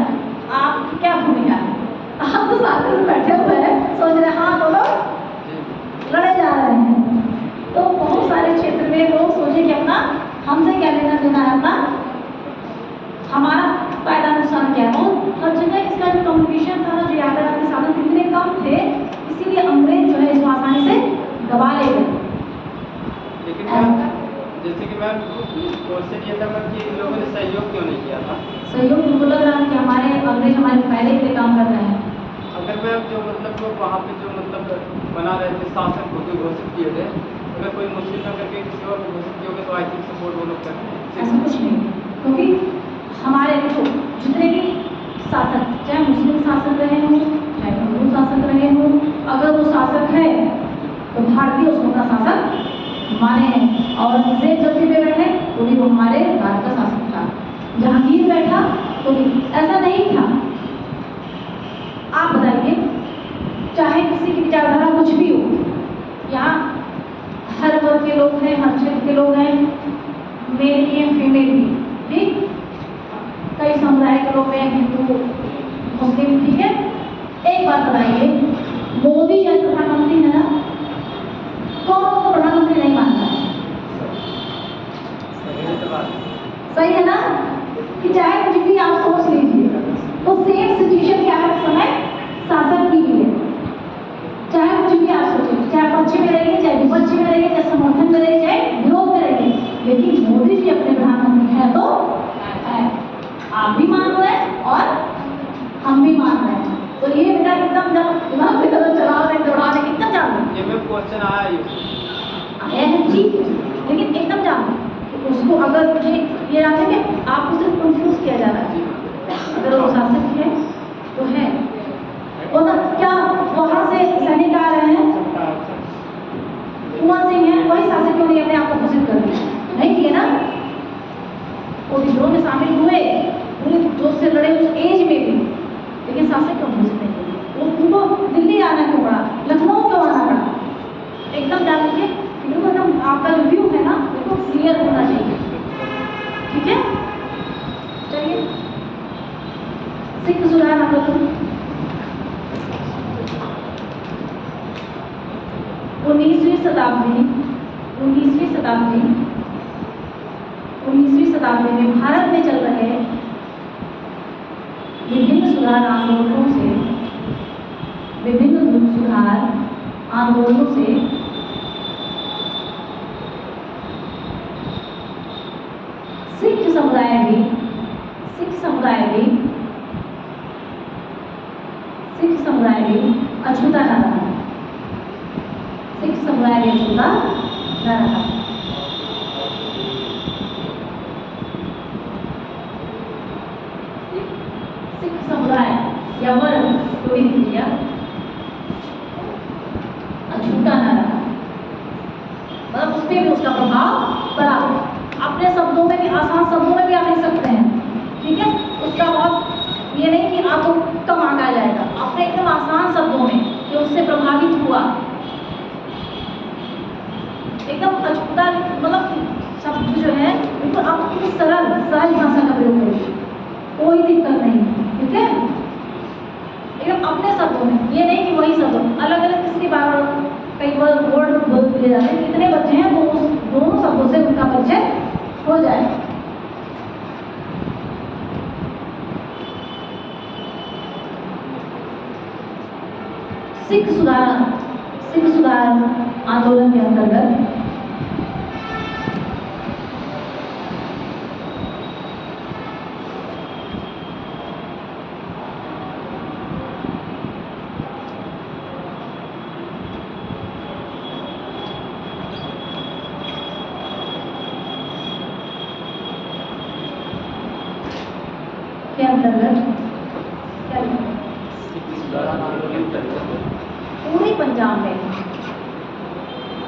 आपकी क्या भूमिका है? आप तो साथ में बैठे हुए हैं, सोच रहे हैं हाँ बोलो लड़े जा रहे हैं। तो बहुत सारे क्षेत्र में लोग सोचे कि अपना हमसे क्या लेना देना है, अपना हमारा फायदा नुकसान क्या है। और हर जगह इसका जो कम्युनिकेशन था ना, जो यातायात के साधन इतने कम थे, इसीलिए अंग्रेज जो है इसको आसानी से दबा ले गए।
लेकिन जैसे कि मैम क्वेश्चन ये था मैम कि इन लोगों ने सहयोग क्यों नहीं किया था?
सहयोग उनको लग रहा था कि हमारे अंग्रेज हमारे पहले के लिए काम कर रहे हैं।
अगर मैम जो मतलब लोग वहाँ पे जो मतलब बना रहे थे, शासक को घोषित किए थे, अगर कोई मुस्लिम ना करके किसी और को घोषित किए होंगे तो आई थिंक सपोर्ट वो लोग करते हैं।
ऐसा कुछ नहीं, क्योंकि हमारे देखो जितने भी शासक, चाहे मुस्लिम शासक रहे हों चाहे हिंदू शासक रहे हों, अगर वो शासक है तो भारतीय उसको का शासक माने हैं। और औरंगजेब गद्दी पे बैठे तो भी वो हमारे भारत का शासक था, जहांगीर बैठा तो भी ऐसा नहीं था। आप बताइए, चाहे किसी की विचारधारा कुछ भी हो, यहाँ हर वर्ग के लोग हैं, हर क्षेत्र के लोग हैं, मेल भी हैं फीमेल भी, ठीक, कई समुदाय के लोग हैं, हिंदू मुस्लिम, ठीक है। एक बात बताइए, मोदी जैसे प्रधानमंत्री है ना, कौन उसको प्रधानमंत्री नहीं मानता है? सही है ना? कि चाहे कुछ भी आप सोच लीजिए, तो सेम सिचुएशन क्या है समय शासक की भी है। चाहे कुछ भी आप सोचिए, चाहे पक्ष में रहिए, चाहे विपक्ष में रहिए, चाहे समर्थन में रहिए, चाहे विरोध में रहिए, लेकिन मोदी जी अपने प्रधानमंत्री है तो है। आप भी मान रहे हैं और हम भी मान रहे हैं। तो ये बेटा एकदम जब दिमाग में कदम चला रहे दौड़ा रहे, एकदम जानो
ये में क्वेश्चन आया
है, ठीक है, लेकिन एकदम जानो उसको। अगर मुझे ये याद है कि आपको सिर्फ कंफ्यूज किया जा रहा है, अगर वो शासक है तो है, और ना क्या वहाँ से सैनिक आ रहे हैं, कुंवर सिंह है, वही शासक क्यों नहीं अपने आप को घोषित कर दिया? नहीं किए ना, वो विद्रोह में शामिल हुए, पूरे जोश से लड़े उस एज में भी, लेकिन शासक क्यों घोषित नहीं किए? उनको दिल्ली आना क्यों पड़ा, लखनऊ क्यों आना पड़ा? एकदम जान लीजिए, बिल्कुल एकदम आपका जो व्यू है ना बिल्कुल क्लियर होना चाहिए, ठीक है। चलिए, सिख सुधार आंदोलन 19वीं शताब्दी में भारत में चल रहे विभिन्न सुधार आंदोलनों से सिख समुदाय भी अछूता न रहा। सिख समुदाय भी अछूता न रहा। सिख समुदाय या वर्ग को भी लिखिए, अछूता न रहा, मतलब उस पर भी उसका प्रभाव पड़ा। अपने शब्दों में भी, आसान शब्दों में भी आप लिख सकते हैं, ठीक है। उसका बहुत ये नहीं कि आपको कम आंका जाएगा, अपने एकदम आसान शब्दों में कि उससे प्रभावित हुआ, एकदम अछूता, मतलब शब्द जो है बिल्कुल आप सरल भाषा का प्रयोग करिए, कोई दिक्कत नहीं, ठीक है। एकदम अपने शब्दों में, ये नहीं कि वही शब्द अलग अलग किसकी बार कई बार वर्ड बोल दिए जाते हैं। कितने बच्चे हैं तो उस दोनों शब्दों से उनका परिचय हो जाए। सिख सुधार आंदोलन के अंतर्गत पूरे पंजाब में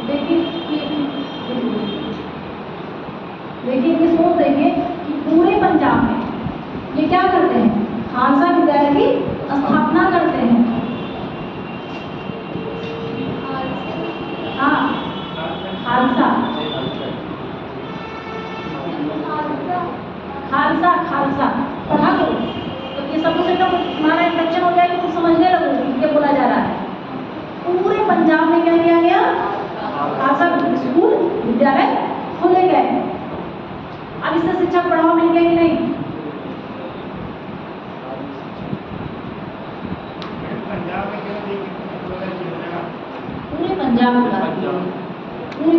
देखिए इनकी सोच देखिए कि पूरे पंजाब में ये क्या करते हैं, खालसा विद्यालय की स्थापना करते हैं। हाँ, खालसा खालसा खालसा पढ़ा करो तो ये सब कुछ एकदम तुम्हारा इंस्ट्रक्शन हो जाएगा, तुम समझने लगोगे क्या बोला जा रहा है। पूरे पंजाब में क्या किया गया, खालसा स्कूल विद्यालय खोले गए। अब इससे शिक्षक बढ़ावा मिल गया कि नहीं? पूरे पंजाब में पूरे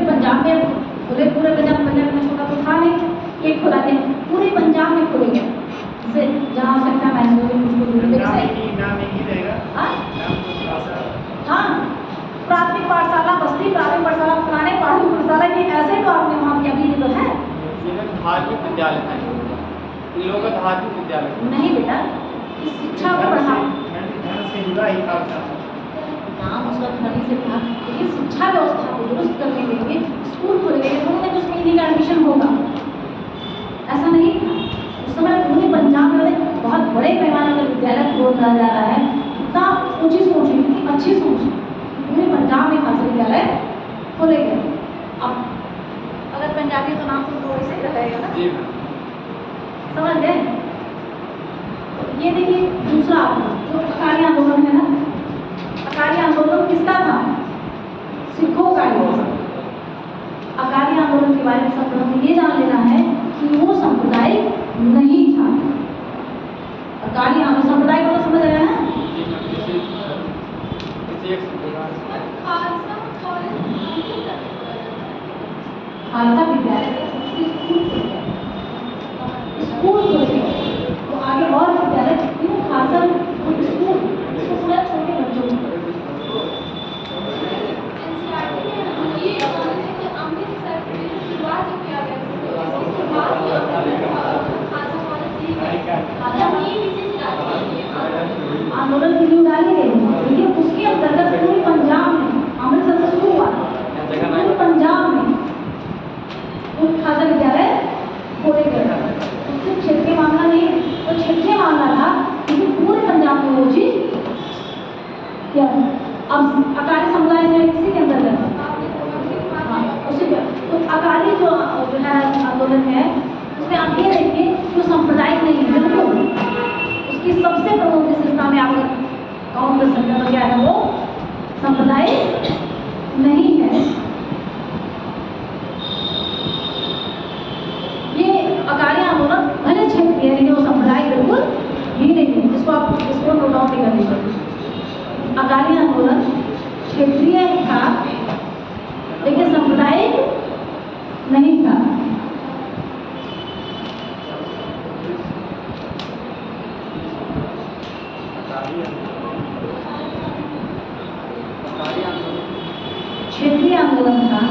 पंजाब में पूरे पंजाब में छोटा तो था नहीं, एक खोला थे, पूरे पंजाब में खोले गए। जैसे जहाँ सकता महसूस हाँ, प्राथमिक पाठशाला बस्ती, प्राथमिक पाठशाला पुराने प्राथमिक पाठशाला, ये ऐसे तो आपने वहाँ की अभी भी तो है।
धार्मिक विद्यालय था इन लोगों का, धार्मिक विद्यालय
नहीं बेटा, इस शिक्षा को बढ़ावा नाम उसका धनी से था, लेकिन शिक्षा व्यवस्था को दुरुस्त करने के लिए स्कूल खोले गए। उन्होंने कुछ में हिंदी का एडमिशन होगा, ऐसा नहीं था। उस समय पूरे पंजाब में बहुत बड़े पैमाने पर विद्यालय खोला जा रहा है। इतना ऊंची सोच है, इतनी अच्छी सोच है, पूरे पंजाब में खालसा विद्यालय खोले गए। अब अगर पंजाबी तो नाम तो वैसे ही रहेगा ना, समझ गए? ये देखिए दूसरा जो अकाली आंदोलन है ना, अकाली आंदोलन किसका था? सिखों का आंदोलन। अकाली आंदोलन के बारे में सब लोगों को ये जान लेना है कि वो सांप्रदायिक नहीं था। अकाली आंदोलन सांप्रदायिक को तो समझ रहे हैं? खालसा विद्यालय स्कूल तो आगे और विद्यालय क्यों खालसा स्कूल छोटे बच्चों आंदोलन की नींव डाली गई, लेकिन उसके अंतर्गत पूरे पंजाब में अमृतसर से शुरू हुआ, पूरे पंजाब में खालसा विद्यालय खोले गए। उससे क्षेत्रीय मामला नहीं, तो क्षेत्रीय मामला था, लेकिन पूरे पंजाब में वो चीज क्या। अब अकाली समुदाय से किसी के अंतर्गत उसी तो अकाली जो है आंदोलन है, उसमें आप ये देखिए जो सांप्रदायिक नहीं है, बिल्कुल उसकी सबसे प्रमुख विशेषता में आप काउंट कर सकते हैं तो क्या है, वो सांप्रदायिक नहीं है। ये अकाली आंदोलन भले क्षेत्रीय है, लेकिन वो सांप्रदायिक बिल्कुल ही नहीं है। इसको नोट डाउन नहीं करनी चाहिए। अकाली आंदोलन क्षेत्रीय था, लेकिन सांप्रदायिक नहीं था। क्षेत्रीय आंदोलन था,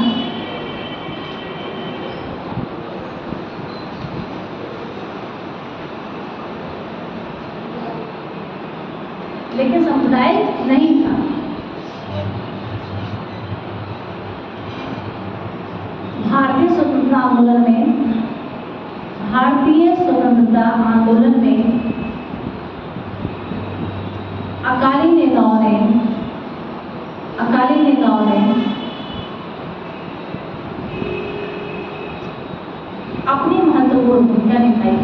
लेकिन सांप्रदायिक नहीं था। भारतीय स्वतंत्रता आंदोलन में अकाली नेताओं ने अपनी महत्वपूर्ण भूमिका निभाई।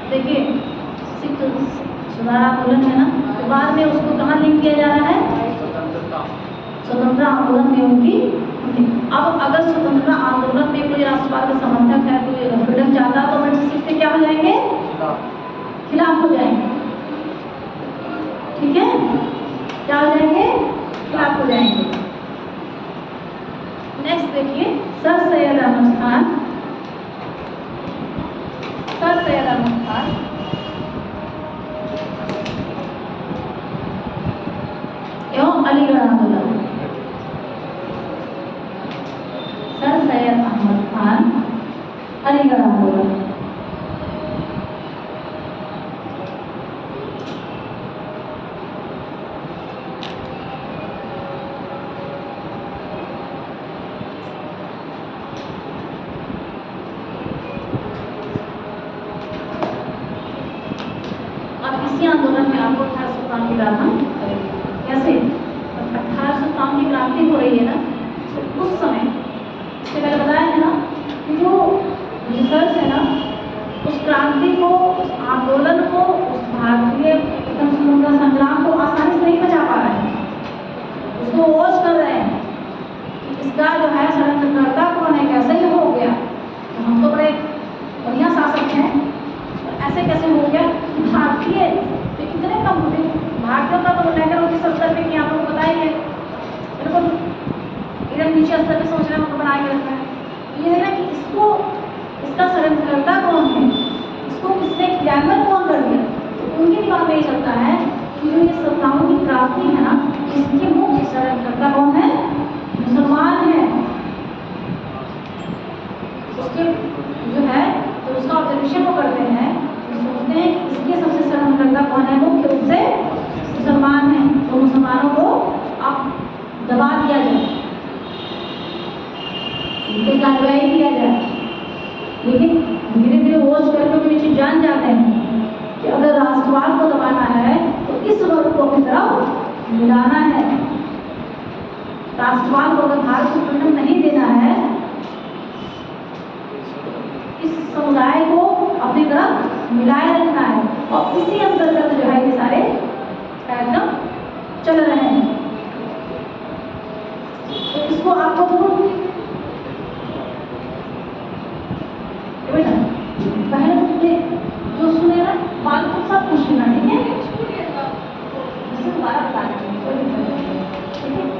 देखिए सिख सुधार आंदोलन है ना, तो बाद में उसको कहाँ लिंक किया जा रहा है? स्वतंत्रता आंदोलन में उनकी। अब अगर स्वतंत्रता आंदोलन में कोई राष्ट्रवाद का समर्थक है, कोई फ्रीडम चाहता है, तो ब्रिटिश इससे क्या हो जाएंगे? खिलाफ हो जाएंगे। ठीक है, क्या हो जाएंगे? खिलाफ हो जाएंगे। नेक्स्ट देखिए सर सैयद अहमद खान। सर सैयद अहमद खान एवं अलीगढ़ आंदोलन। सर सैयद अहमद खान अलीगढ़ आंदोलन। अब इसी आंदोलन में आपको 1857 की बात हम करेंगे। कैसे 1857 की क्रांति हो रही है ना, तो उस समय इससे पहले बताया है ना कि जो रिसर्च है ना, उस क्रांति को, उस आंदोलन को, उस भारतीय स्वतंत्रता संग्राम को आसानी से नहीं बचा पा रहे हैं, उसको वॉच कर रहे हैं कि इसका जो है षड्यंत्रकर्ता कौन है, कैसे ये हो गया। तो हम तो बड़े बढ़िया शासक हैं, ऐसे कैसे हो गया। भारतीय तो कितने कम होते, भारतीयों का तो लेकर उस स्तर पे कि आप लोगों को पता ही है, बिल्कुल एकदम नीचे स्तर पे सोच रहे हैं, उनको बना के रखना है। ये है ना कि इसको, इसका षड्यंत्रकर्ता कौन है, इसको किसने क्रियान्वयन कौन कर दिया। तो उनके दिमाग में ये चलता है कि जो ये सत्ताओं की क्रांति है ना, इसके मुख्य षड्यंत्रकर्ता कौन है, मुसलमान है। उसके जो है तो उसका ऑब्जर्वेशन वो करते हैं, सोचते हैं कि इसके सबसे षड्यंत्रकर्ता कौन है, मुख्य रूप से मुसलमान हैं, तो मुसलमानों को अब दबा दिया जाए, उनको कार्रवाई किया जाए। लेकिन धीरे धीरे वॉच करके वो ये चीज जान जाते हैं कि अगर राष्ट्रवाद को दबाना है तो इस वर्ग को अपनी तरफ मिलाना है। राष्ट्रवाद को अगर भारत को फ्रीडम नहीं देना है, इस समुदाय को अपनी तरफ मिलाए रखना है, और इसी अंतर्गत जो है ये सारे कार्यक्रम चल रहे हैं। तो इसको आपको तो पहले जो सुने ना बात को सब कुछ सुना, ठीक है, दोबारा बता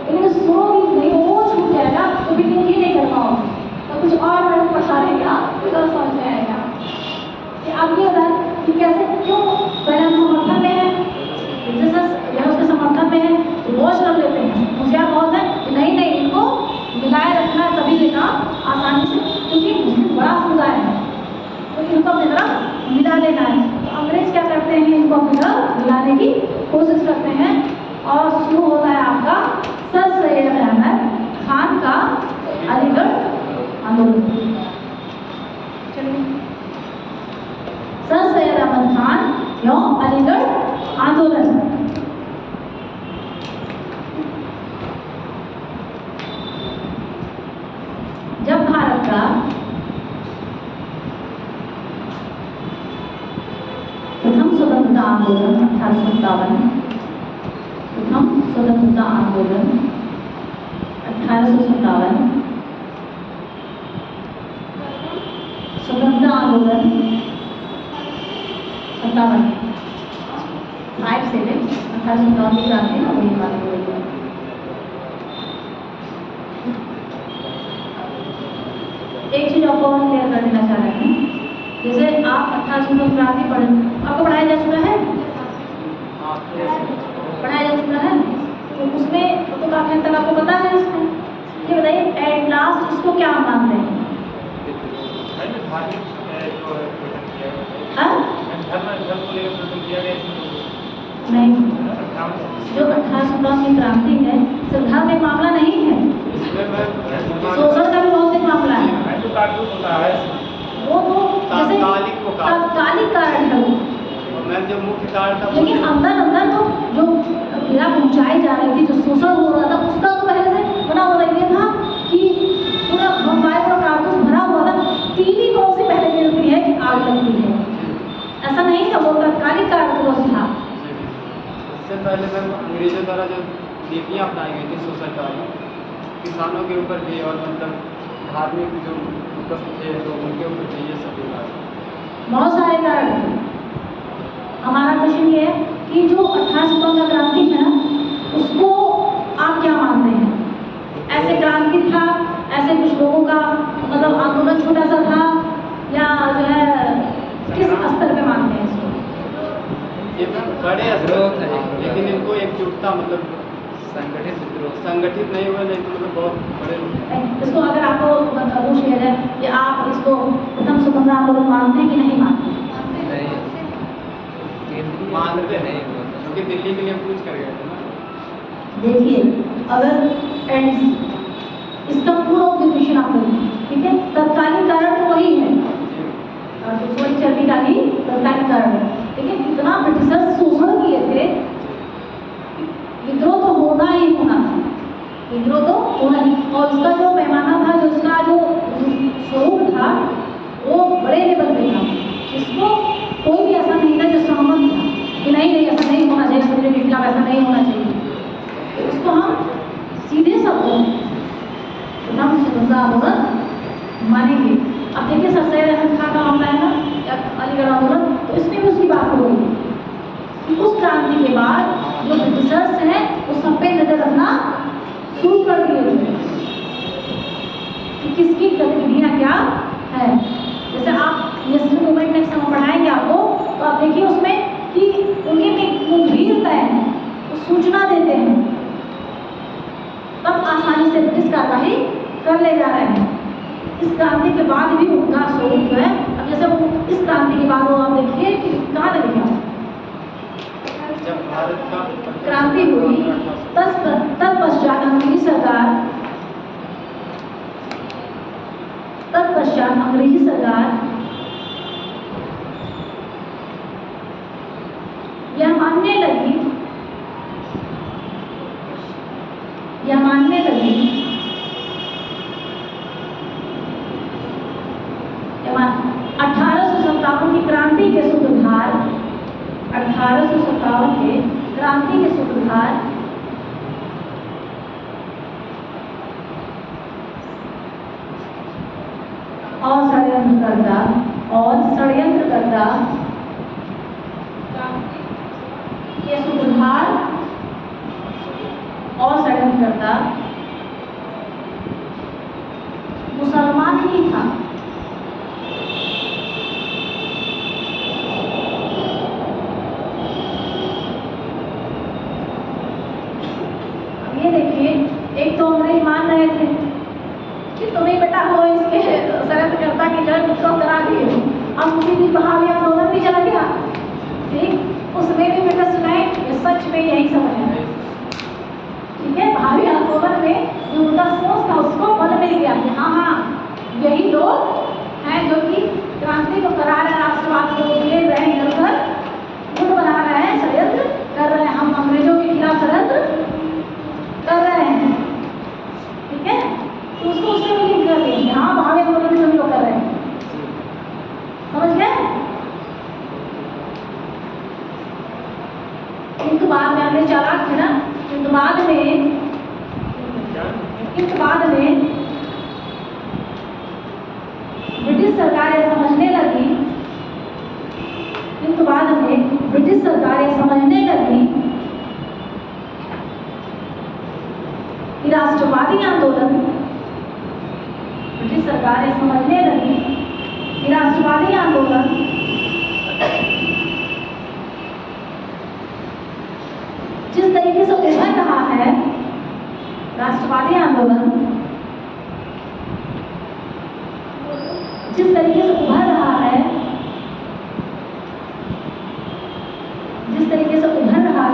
लेकिन सुनोगी नहीं, वो छूट जाएगा तो भी ये नहीं कर पाओगे, तो कुछ और मैडम पढ़ा देंगे, आपको तो समझ में आएगा कि आप ये बताएं कि कैसे, क्यों पहले हम समर्थन में है, जैसे उसके समर्थन में है तो वॉच कर लेते हैं, मुझे बहुत है कि नहीं नहीं इनको मिलाए रखना, तभी ये काम आसानी से, क्योंकि मुस्लिम बड़ा समुदाय है तो इनको अपनी तरफ मिला लेना है। तो अंग्रेज क्या करते हैं, इनको अपनी तरफ मिलाने की कोशिश करते हैं, और शुरू होता है आपका सर सैयद अहमद खान का अलीगढ़ आंदोलन। चलिए, सर सैयद अहमद खान एवं अलीगढ़ आंदोलन। जब भारत का प्रथम स्वतंत्रता आंदोलन 1857, प्रथम स्वतंत्रता आंदोलन 1857, स्वतंत्रता आंदोलन 57, 5 से 1857 की क्रांति और वही बात हो रही है। एक चीज आपको और क्लियर कर देना चाह रहे हैं, जैसे आप 1857 क्रांति पढ़े, आपको पढ़ाया जा चुका है, पढ़ाया जा चुका है, तो उसमें तो काफी हद तक आपको पता है। इसमें ये बताइए एट लास्ट इसको क्या मानते हैं? नहीं, जो 1857 की क्रांति है सिर्फ धर्म में मामला नहीं है, शोषण का भी बहुत एक मामला है। वो तो जैसे तात्कालिक कारण है वो,
जो मुख्य कारण था,
लेकिन अंदर अंदर तो जो पीड़ा पहुंचाई जा रही थी, जो शोषण हो रहा था, उसका तो पहले से बना हुआ ये था कि पूरा बम्बाई पूरा कारतूस भरा हुआ था। 3 ही कौन से पहले मिलती है कि आग लगती है, ऐसा नहीं था, वो तात्कालिक कारतूस था।
इससे पहले मैम अंग्रेजों द्वारा जो नीतियाँ अपनाई गई थी शोषण वाली, किसानों के ऊपर भी और मतलब धार्मिक जो थे तो उनके ऊपर भी ये सब
बहुत सारे कारण थे। हमारा क्वेश्चन ये है कि जो 1857 का क्रांति है ना, उसको आप क्या मानते हैं? ऐसे क्रांति था, ऐसे कुछ लोगों का मतलब आंदोलन छोटा सा था, या जो है
एकजुटता मतलब संगठित नहीं हुए, नहीं तो मतलब बहुत बड़े।
इसको अगर आपको पूछ लिया जाए कि आप इसको प्रथम स्वतंत्रता आंदोलन मानते हैं कि नहीं मानते?
मानते नहीं, क्योंकि दिल्ली के लिए पूछ कर गए थे ना।
देखिए, अगर एंड इसका पूरा ऑब्जर्वेशन आप करें, ठीक है, तत्कालीन कारण तो वही है, और दूसरी चर्बी का भी तत्कालीन कारण है, लेकिन इतना ब्रिटिशर शोषण किए थे, विद्रोह तो होना ही होना था, विद्रोह तो होना ही, और उसका जो पैमाना था, जो उसका जो स्वरूप था, वो बड़े लेवल पे था, जिसको कोई भी ऐसा नहीं था जो सहमत था कि नहीं ऐसा नहीं होना चाहिए, अंग्रेजों के खिलाफ ऐसा नहीं होना चाहिए। तो उसको हम सीधे शब्दों में प्रथम स्वतंत्रता आंदोलन मानेंगे। अब देखिए सर सैयद अहमद खान का मामला है ना, या अलीगढ़ आंदोलन, तो इसमें भी उसकी बात हो रही है। उस क्रांति के बाद जो ब्रिटिशर्स हैं वो सब पे नजर रखना शुरू कर दिए थे कि किसकी गतिविधियां क्या है। जैसे आप नेशनल मूवमेंट नेक्स्ट समय पढ़ाएंगे आपको, तो आप देखिए उसमें कि उनके में मुखबिर तय है, वो सूचना देते हैं, तब आसानी से ब्रिटिश कार्रवाई कर ले जा रहे हैं। इस क्रांति के बाद भी उनका स्वरूप जो है, अब जैसे वो इस क्रांति के बाद वो आप देखिए कि कहाँ लगे आप
जब भारत का
क्रांति हुई, तत्पश्चात अंग्रेजी सरकार यह मानने लगी 1857 की क्रांति के सूत्रधार, 1857 के क्रांति के सूत्रधार और षड्यंत्रकर्ता के सूत्रधार और षड्यंत्रकर्ता मुसलमान ही था। ये देखिए, एक तो अंग्रेज मान रहे थे कि तुम्हें बेटा हो इसके षड्यंत्रकर्ता की जड़ विद्रोह करा दिए, अब उसी बीच बहाली आंदोलन भी चला गया, ठीक, उसमें भी बेटा सुनाए सच में यही समझ है, ठीक है, भावी आंदोलन में जो उनका सोच था उसको बल मिल गया कि हाँ यही लोग हैं जो कि क्रांति को करा रहे हैं, राष्ट्रवाद को ले रहे हैं, इधर गुट बना रहे हैं, षड्यंत्र कर रहे हैं, हम अंग्रेजों के खिलाफ षड्यंत्र कर रहे हैं, ठीक है, तो उसको उससे भी लिंक कर दिया, हाँ भावी आंदोलन में सभी लोग कर रहे हैं, समझ गए। किंतु बाद में हमने चालाक थे ना, किंतु बाद में ब्रिटिश सरकार यह समझने लगी, किंतु बाद में ब्रिटिश सरकार यह समझने लगी कि राष्ट्रवादी आंदोलन, ब्रिटिश सरकार यह समझने लगी कि राष्ट्रवादी आंदोलन जिस तरीके से उभर रहा है, राष्ट्रवादी आंदोलन जिस तरीके से उभर रहा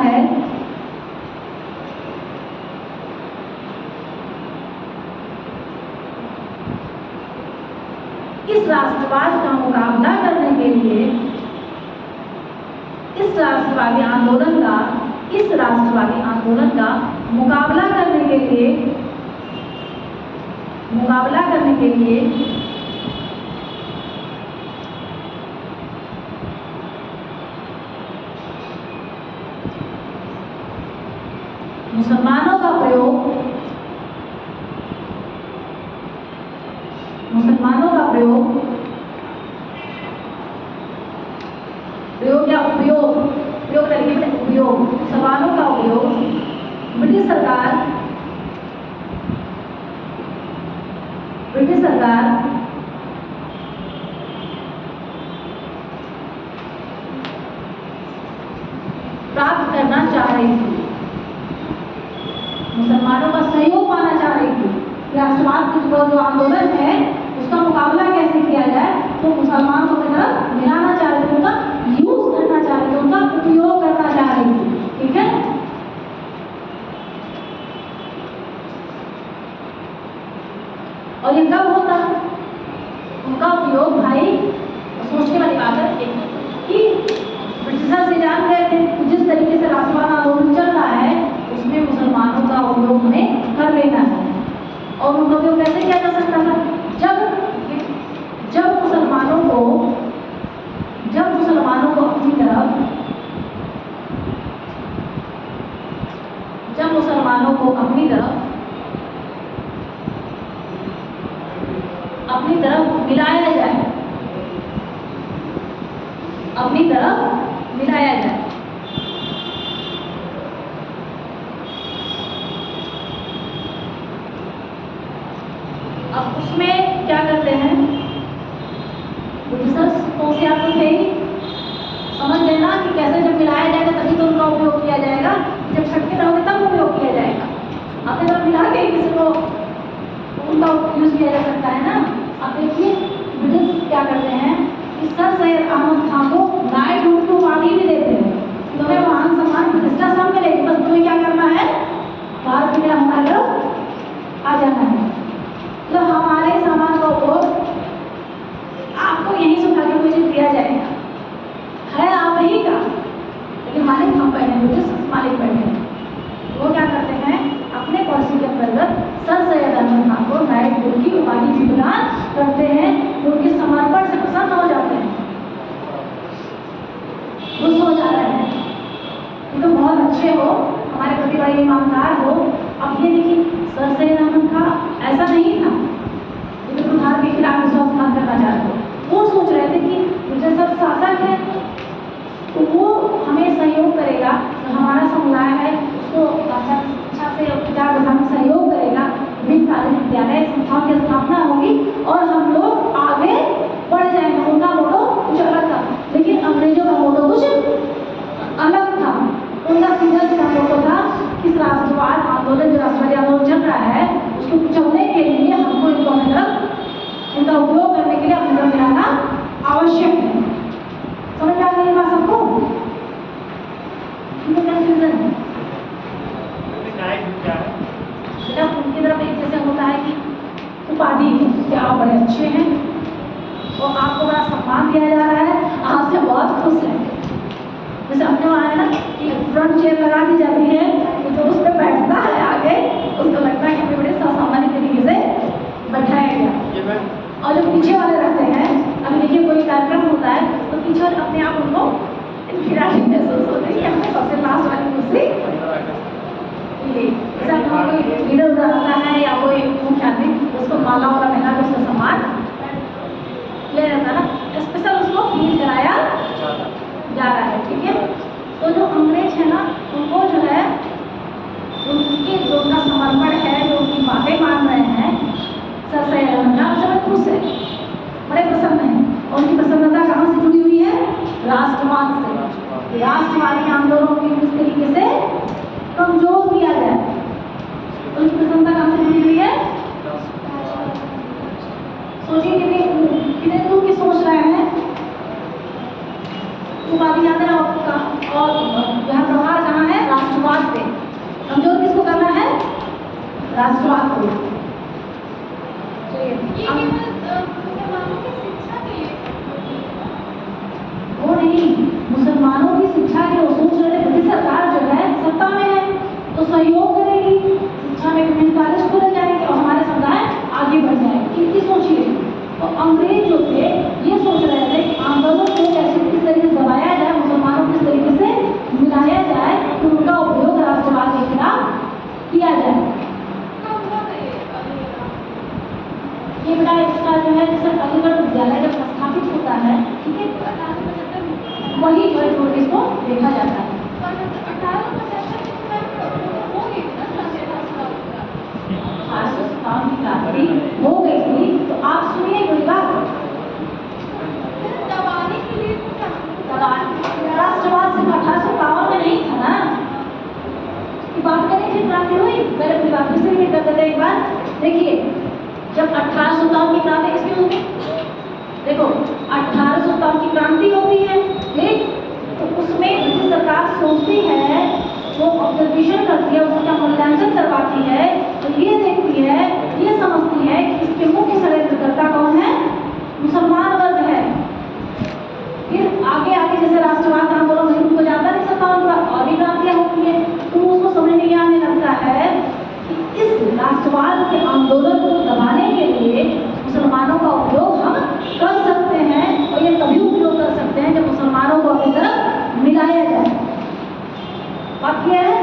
है, इस राष्ट्रवाद का मुकाबला करने के लिए, इस राष्ट्रवादी आंदोलन का मुकाबला करने के लिए मुसलमानों का प्रयोग या उपयोग मुसलमानों का उपयोग ब्रिटिश सरकार प्राप्त करना चाह रही थी। मुसलमानों का सहयोग पाना चाह रही थी। राष्ट्रवाद का जो आंदोलन है उसका मुकाबला कैसे किया जाए, तो मुसलमानों को अपनी तरफ मिलाना चाह रही थी, उनका यूज करना चाह रही थी, उनका उपयोग करना चाह रही थी। ठीक है, और ये कब होता उनका उपयोग भाई सोचने वाली बात है कि ब्रिटिशर से जान गए थे जिस तरीके से राष्ट्रवाद आंदोलन चल रहा है उसमें मुसलमानों का उपयोग उन्हें कर लेना है। और उनका उपयोग कैसे किया जा सकता था, जब मुसलमानों को अपनी तरफ मिलाया जाए। अब उसमें क्या करते हैं ब्रिटिशर्स, तो उसे आपको थे ही समझ लेना कि कैसे जब मिलाया जाएगा तभी तो उनका उपयोग किया जाएगा, जब छटके रहोगे तब उपयोग किया जाएगा। अपने तरफ मिला के किसी को उनका यूज किया जा सकता है ना। अब देखिए ब्रिटिश क्या करते हैं कि सर सैयद अहमद खान को नाइट की उपाधि भी देते हैं, तुम्हें महान सम्मान प्रतिष्ठा सब मिलेगी, बस तुम्हें क्या करना है, भारत में हमारे आ जाना है। तो हमारे सामान का उपयोग आपको यही सुखा के कोई चीज दिया जाएगा, है आप ही का, लेकिन मालिक हम बैठे, ब्रिटिश मालिक बैठे। वो क्या करते हैं अपने पॉलिसी के अंतर्गत सर सैयद अहमद खान को नाइट गुड की उपाधि भी प्रदान करते हैं। उनके समर्पण से प्रसन्न हो जाते हैं, खुश हो जाते हैं, ये तो बहुत अच्छे हो, हमारे प्रति बड़े ईमानदार हो। अब ये देखिए सर सैयद अहमद खान ऐसा नहीं था कि तो भारत के खिलाफ विश्वासघात करना चाहते थे, वो सोच रहे थे कि मुझे सब शासक है तो वो हमें सहयोग करेगा, तो हमारा समुदाय है उसको शिक्षा से उपचार दिशा में सहयोग करेगा, विभिन्न कॉलेज विद्यालय संस्थाओं की स्थापना होगी और हम लोग आगे बढ़ जाएंगे। उनका मोटो कुछ अलग था, लेकिन अंग्रेजों का मोटो कुछ अलग था। उनका सीधा मोटो था कि राष्ट्रवाद आंदोलन, जो राष्ट्रवादी आंदोलन चल रहा है उसको कुचलने के लिए हमको इनको अपनी तरफ, इनका उपयोग करने के लिए अपनी तरफ मिलाना आवश्यक है। समझ में आ गई बात सबको? कंफ्यूजन बेटा उनकी तरफ एक जैसे होता है कि उपाधि कि आप बड़े अच्छे हैं और आपको बड़ा सम्मान दिया जा रहा है, आपसे बहुत खुश है। जैसे अपने वहाँ है ना कि फ्रंट चेयर लगा दी जाती है, तो जो उस पर बैठता है आगे उसको लगता है कि हमें बड़े सामान्य तरीके से बैठाया गया। और जो पीछे वाले रहते हैं, अभी देखिए कोई कार्यक्रम होता है तो पीछे वाले अपने आप उनको इन्फीरियरिटी महसूस होती है कि हमें सबसे लास्ट वाली कुर्सी मिली। जैसे अब कोई लीडर रहता है या कोई मुख्य आदमी उसको माला वाला पहना के उसका सम्मान ले रहता है ना, स्पेशल उसको फील कराया जा रहा है। ठीक है, तो जो अंग्रेज है ना उनको जो है उनकी जो उनका समर्पण है, जो उनकी बातें मान रहे हैं सर सैयद अहमद खान, सब खुश है, बड़े प्रसन्न हैं। और उनकी प्रसन्नता कहाँ से जुड़ी हुई है, राष्ट्रवाद से। राष्ट्रवादी आंदोलन को किस तरीके से कमजोर किया जाए, उनकी प्रसन्नता कहाँ से जुड़ी हुई है। सोचिए कितने दूर की सोच रहे हैं, उपाधि याद है और यहाँ प्रहार कहाँ है, राष्ट्रवाद पे। कमजोर किसको करना है, राष्ट्रवाद को। वो नहीं, मुसलमानों की शिक्षा के वो सोच रहे थे ब्रिटिश सरकार जो है सत्ता में है तो सहयोग करेगी, शिक्षा में विभिन्न कॉलेज खोले जाएंगे और हमारे समुदाय आगे बढ़ जाएंगे। इसकी सोचिए, तो अंग्रेज जो थे ये सोच रहे थे कि आंदोलन को कैसे किस तरीके से दबाया जाए, मुसलमानों को किस तरीके से मिलाया जाए तो उनका उपयोग राष्ट्रवाद के खिलाफ किया जाए। ये बड़ा इसका जो है जैसे अलीगढ़ विद्यालय जब स्थापित होता है, ठीक है, वही इसको देखा जाता है। 1857 की क्रांति हो गई थी, तो आप सुनिए कोई बात, राष्ट्रवाद सिर्फ 1852 में नहीं था ना, कि बात करें फिर क्रांति हुई, पहले करते एक बार देखिए, जब 1857 की क्रांति किसकी होती, देखो 1857 की क्रांति होती है, ठीक, तो उसमें ब्रिटिश सरकार सोचती है, वो ऑब्जर्वेशन करती है, उसका मूल्यांकन करवाती है, तो ये देखती है, ये समझती है कि इसके मुख्य षड्यंत्रकर्ता कौन है, मुसलमान वर्ग है। फिर आगे आगे जैसे राष्ट्रवाद आंदोलन नहीं रुक जाता नहीं सकता, उनका और भी क्रांतियां होती है, तो उसको समझ नहीं आने लगता है कि इस राष्ट्रवाद के आंदोलन को दबाने के लिए मुसलमानों का उपयोग हम कर सकते हैं, और ये तभी उपयोग कर सकते हैं जब मुसलमानों को अपनी तरफ मिलाया जाए। बात यह है,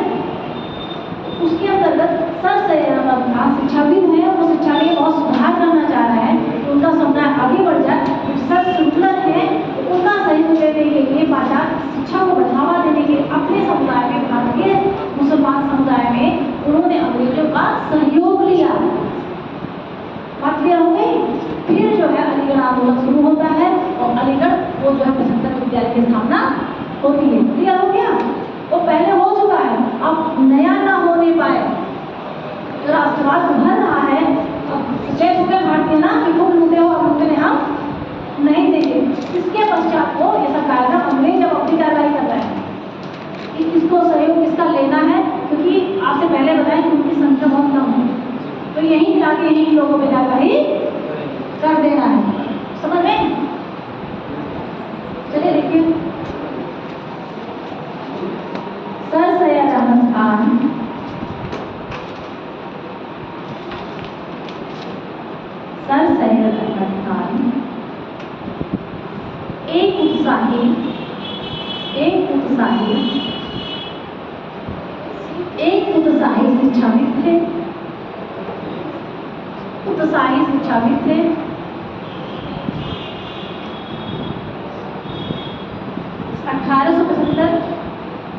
उसके अंतर्गत सर सैयद अहमद खान शिक्षाविद हैं, वो शिक्षा में बहुत सुधार करना चाह रहे हैं कि उनका समुदाय आगे बढ़ जाए। सर सेकुलर हैं, उनका सहयोग देने के लिए बाजार शिक्षा को बढ़ावा देने के लिए अपने समुदाय में, भारतीय मुसलमान समुदाय में उन्होंने अंग्रेजों का सहयोग लिया। बात क्लियर हो गई। फिर जो है अलीगढ़ आंदोलन शुरू होता है और अलीगढ़ वो जो है 75 विद्यालय की स्थापना होती है। क्लियर हो गया, वो पहले हो चुका है, अब नया ना हो नहीं पाए, जो राष्ट्रवाद उभर रहा है, अब जय हो गए भारतीय ना कि खूब लूटे हो, अब लूटने हम नहीं देंगे। इसके पश्चात को ये सब कार्यक्रम अंग्रेज जब अपनी कार्रवाई कर रहे हैं कि किसको सहयोग किसका लेना है, क्योंकि आपसे पहले बताया कि उनकी संख्या बहुत कम है, तो यहीं मिला के यहीं लोगों पर कार्रवाई कर देना है। समझ में? चलिए देखिए, सर सैयद अहमद खान एक उत्साही शिक्षाविद थे, उत्साही शिक्षाविद थे।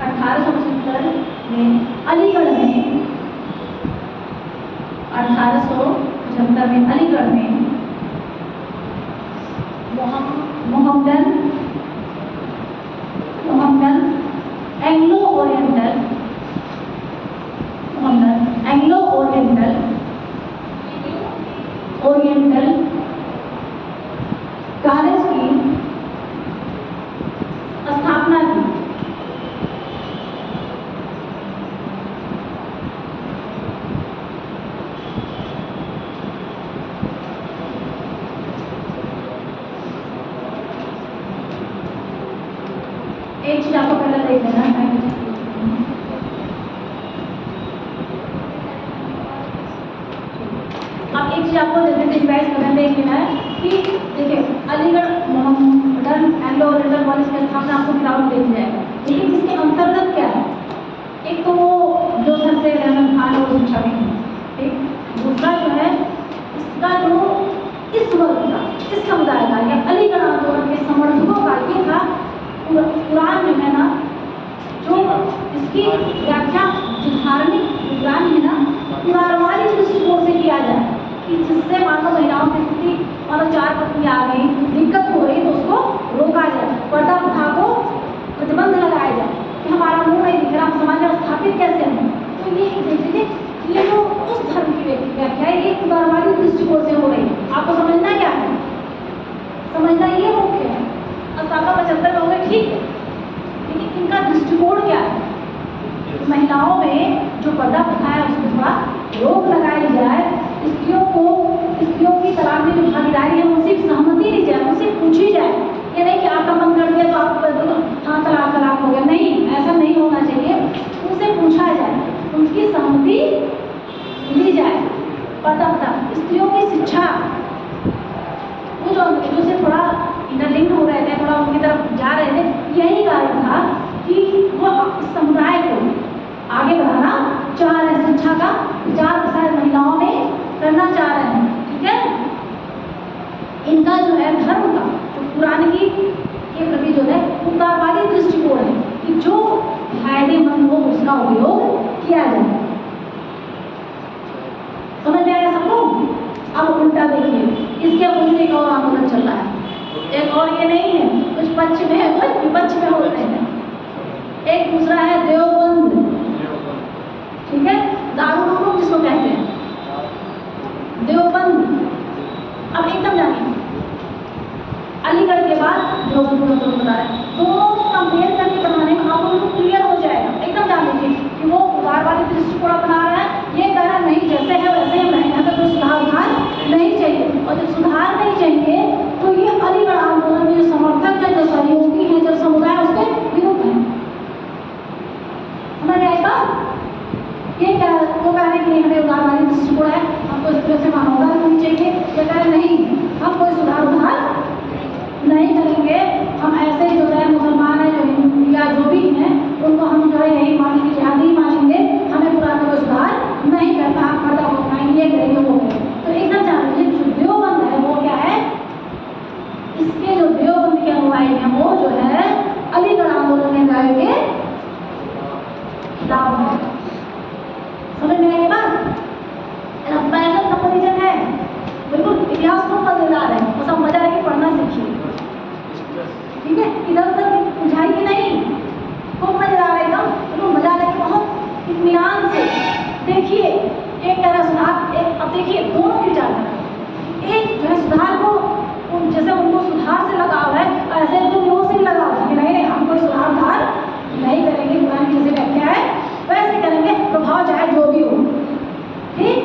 1875 में अलीगढ़ में 1875 में अलीगढ़ में मोहम्मदन एंग्लो ओरिएंटल कॉलेज की स्थापना की। एक चीज आपको पहले देख लेना है, अब एक चीज आपको जल्दी रिवाइज करना देख लेना है कि देखिए Aligarh Mohammedan Anglo oriental college की स्थापना आपको ग्राउंड देख जाएगा, लेकिन इसके अंतर्गत क्या है, एक तो वो जो सर सैयद अहमद खान और शिक्षाविद हैं, ठीक, दूसरा जो है इसका जो इस वर्ग का, इस समुदाय का या अलीगढ़ आंदोलन के समर्थकों का ये था, कुरान जो है ना, जो इसकी व्याख्या जो धार्मिक विज्ञान है ना, उदारवादी दृष्टिकोण से किया जाए कि जिससे मानो महिलाओं की स्थिति, मानो 4 पत्नी आ गई, दिक्कत हो रही तो उसको रोका जाए, पर्दा प्रथा को प्रतिबंध लगाया जाए कि हमारा मुंह नहीं दिख रहा, हम समाज में स्थापित कैसे हैं। तो ये देखिए, ये जो उस धर्म की व्याख्या है, ये उदारवादी दृष्टिकोण से हो रही है। आपको समझना क्या है, समझना ये मुख्य है। स्थापना 75 में हो गए, ठीक है, लेकिन इनका दृष्टिकोण क्या है, महिलाओं में जो पर्दा प्रथा है उसको थोड़ा रोक लगाई जाए, स्त्रियों की तलाक में जो भागीदारी है उनसे सहमति ली जाए, उनसे पूछी जाए। ये नहीं कि आपका मन कर दिया तो आप हाँ तलाक हो गया, नहीं, ऐसा नहीं होना चाहिए। उनसे पूछा जाए, उनकी सहमति ली जाए। पर्दा प्रथा, स्त्रियों की शिक्षा, वो जो अंग्रेजों से थोड़ा इंटरलिंक हो रहे थे, थोड़ा उनकी तरफ जा रहे थे, यही कारण था कि वो समुदाय को आगे बढ़ाना चाह रहे हैं, शिक्षा का विचार प्रसार महिलाओं में करना चाह रहे हैं, ठीक है। इनका जो है धर्म का तो पुरानी के प्रति जो है उदारवादी दृष्टिकोण है कि जो फायदेमंद हो उसका उपयोग किया जाए। समझ में आया सबको? अब उल्टा देखिए, इसके अपोजिट एक और आंदोलन चल रहा है, एक और ये नहीं है, कुछ पक्ष में है, कुछ विपक्ष में होते हैं। एक दूसरा है देवबंद, ठीक है, दारूल उलूम जिसको कहते हैं, अब एकदम जानिए, अलीगढ़ के बाद देवबंद को बता रहे हैं, दोनों को कंपेयर करके बनाने में आपको बिल्कुल क्लियर हो जाएगा। एकदम जान लीजिए कि वो उदारवादी दृष्टिकोण अपना रहा है, ये कह रहा है नहीं जैसे है वैसे ही रहेंगे, हमें कोई सुधार नहीं चाहिए। और जब सुधार नहीं चाहिए तो ये अलीगढ़ आंदोलन के जो समर्थक है, जो सहयोगी है, जो समुदाय उसके विरुद्ध है। समझ में आएगा? ये क्या वो कह रहे हैं कि नहीं हमें उदारवादी दृष्टिकोण है, हमको इस तरह से मानवता रखनी चाहिए, ये कह रहे नहीं हम कोई सुधार नहीं करेंगे, हम ऐसे ही जो है मुसलमान है, जो हिंदू या जो भी हैं उनको हम जो है यही मानेंगे, जिहाद ही मानेंगे, हमें कुरान में कोई सुधार नहीं करना, आप पर्दा को अपनाएंगे, ये करेंगे वो करेंगे। तो एकदम जान लीजिए जो देवबंद है वो क्या है, इसके जो देवबंद के अनुयायी हैं वो जो है अलीगढ़ आंदोलन में जाएंगे खिलाफ है। समझ में आएगी बात? पैदल कंपेरिजन है, बिल्कुल इतिहास को मजेदार है, बस आप मजा लेके पढ़ना सीखिए, ठीक है? इधर उधर बुझाई की नहीं, खूब मजेदार है एकदम, बिल्कुल मजा लेके बहुत इत्मीनान से देखिए। एक कह रहा सुधार, एक अब देखिए दोनों की विचारधारा, एक जो है सुधार को जैसे उनको सुधार से लगाव है, ऐसे तो विरोध से भी लगाव है कि नहीं हम कोई सुधार नहीं करेंगे, कुरान की जैसे व्याख्या है वैसे करेंगे, प्रभाव चाहे जो भी हो। ठीक,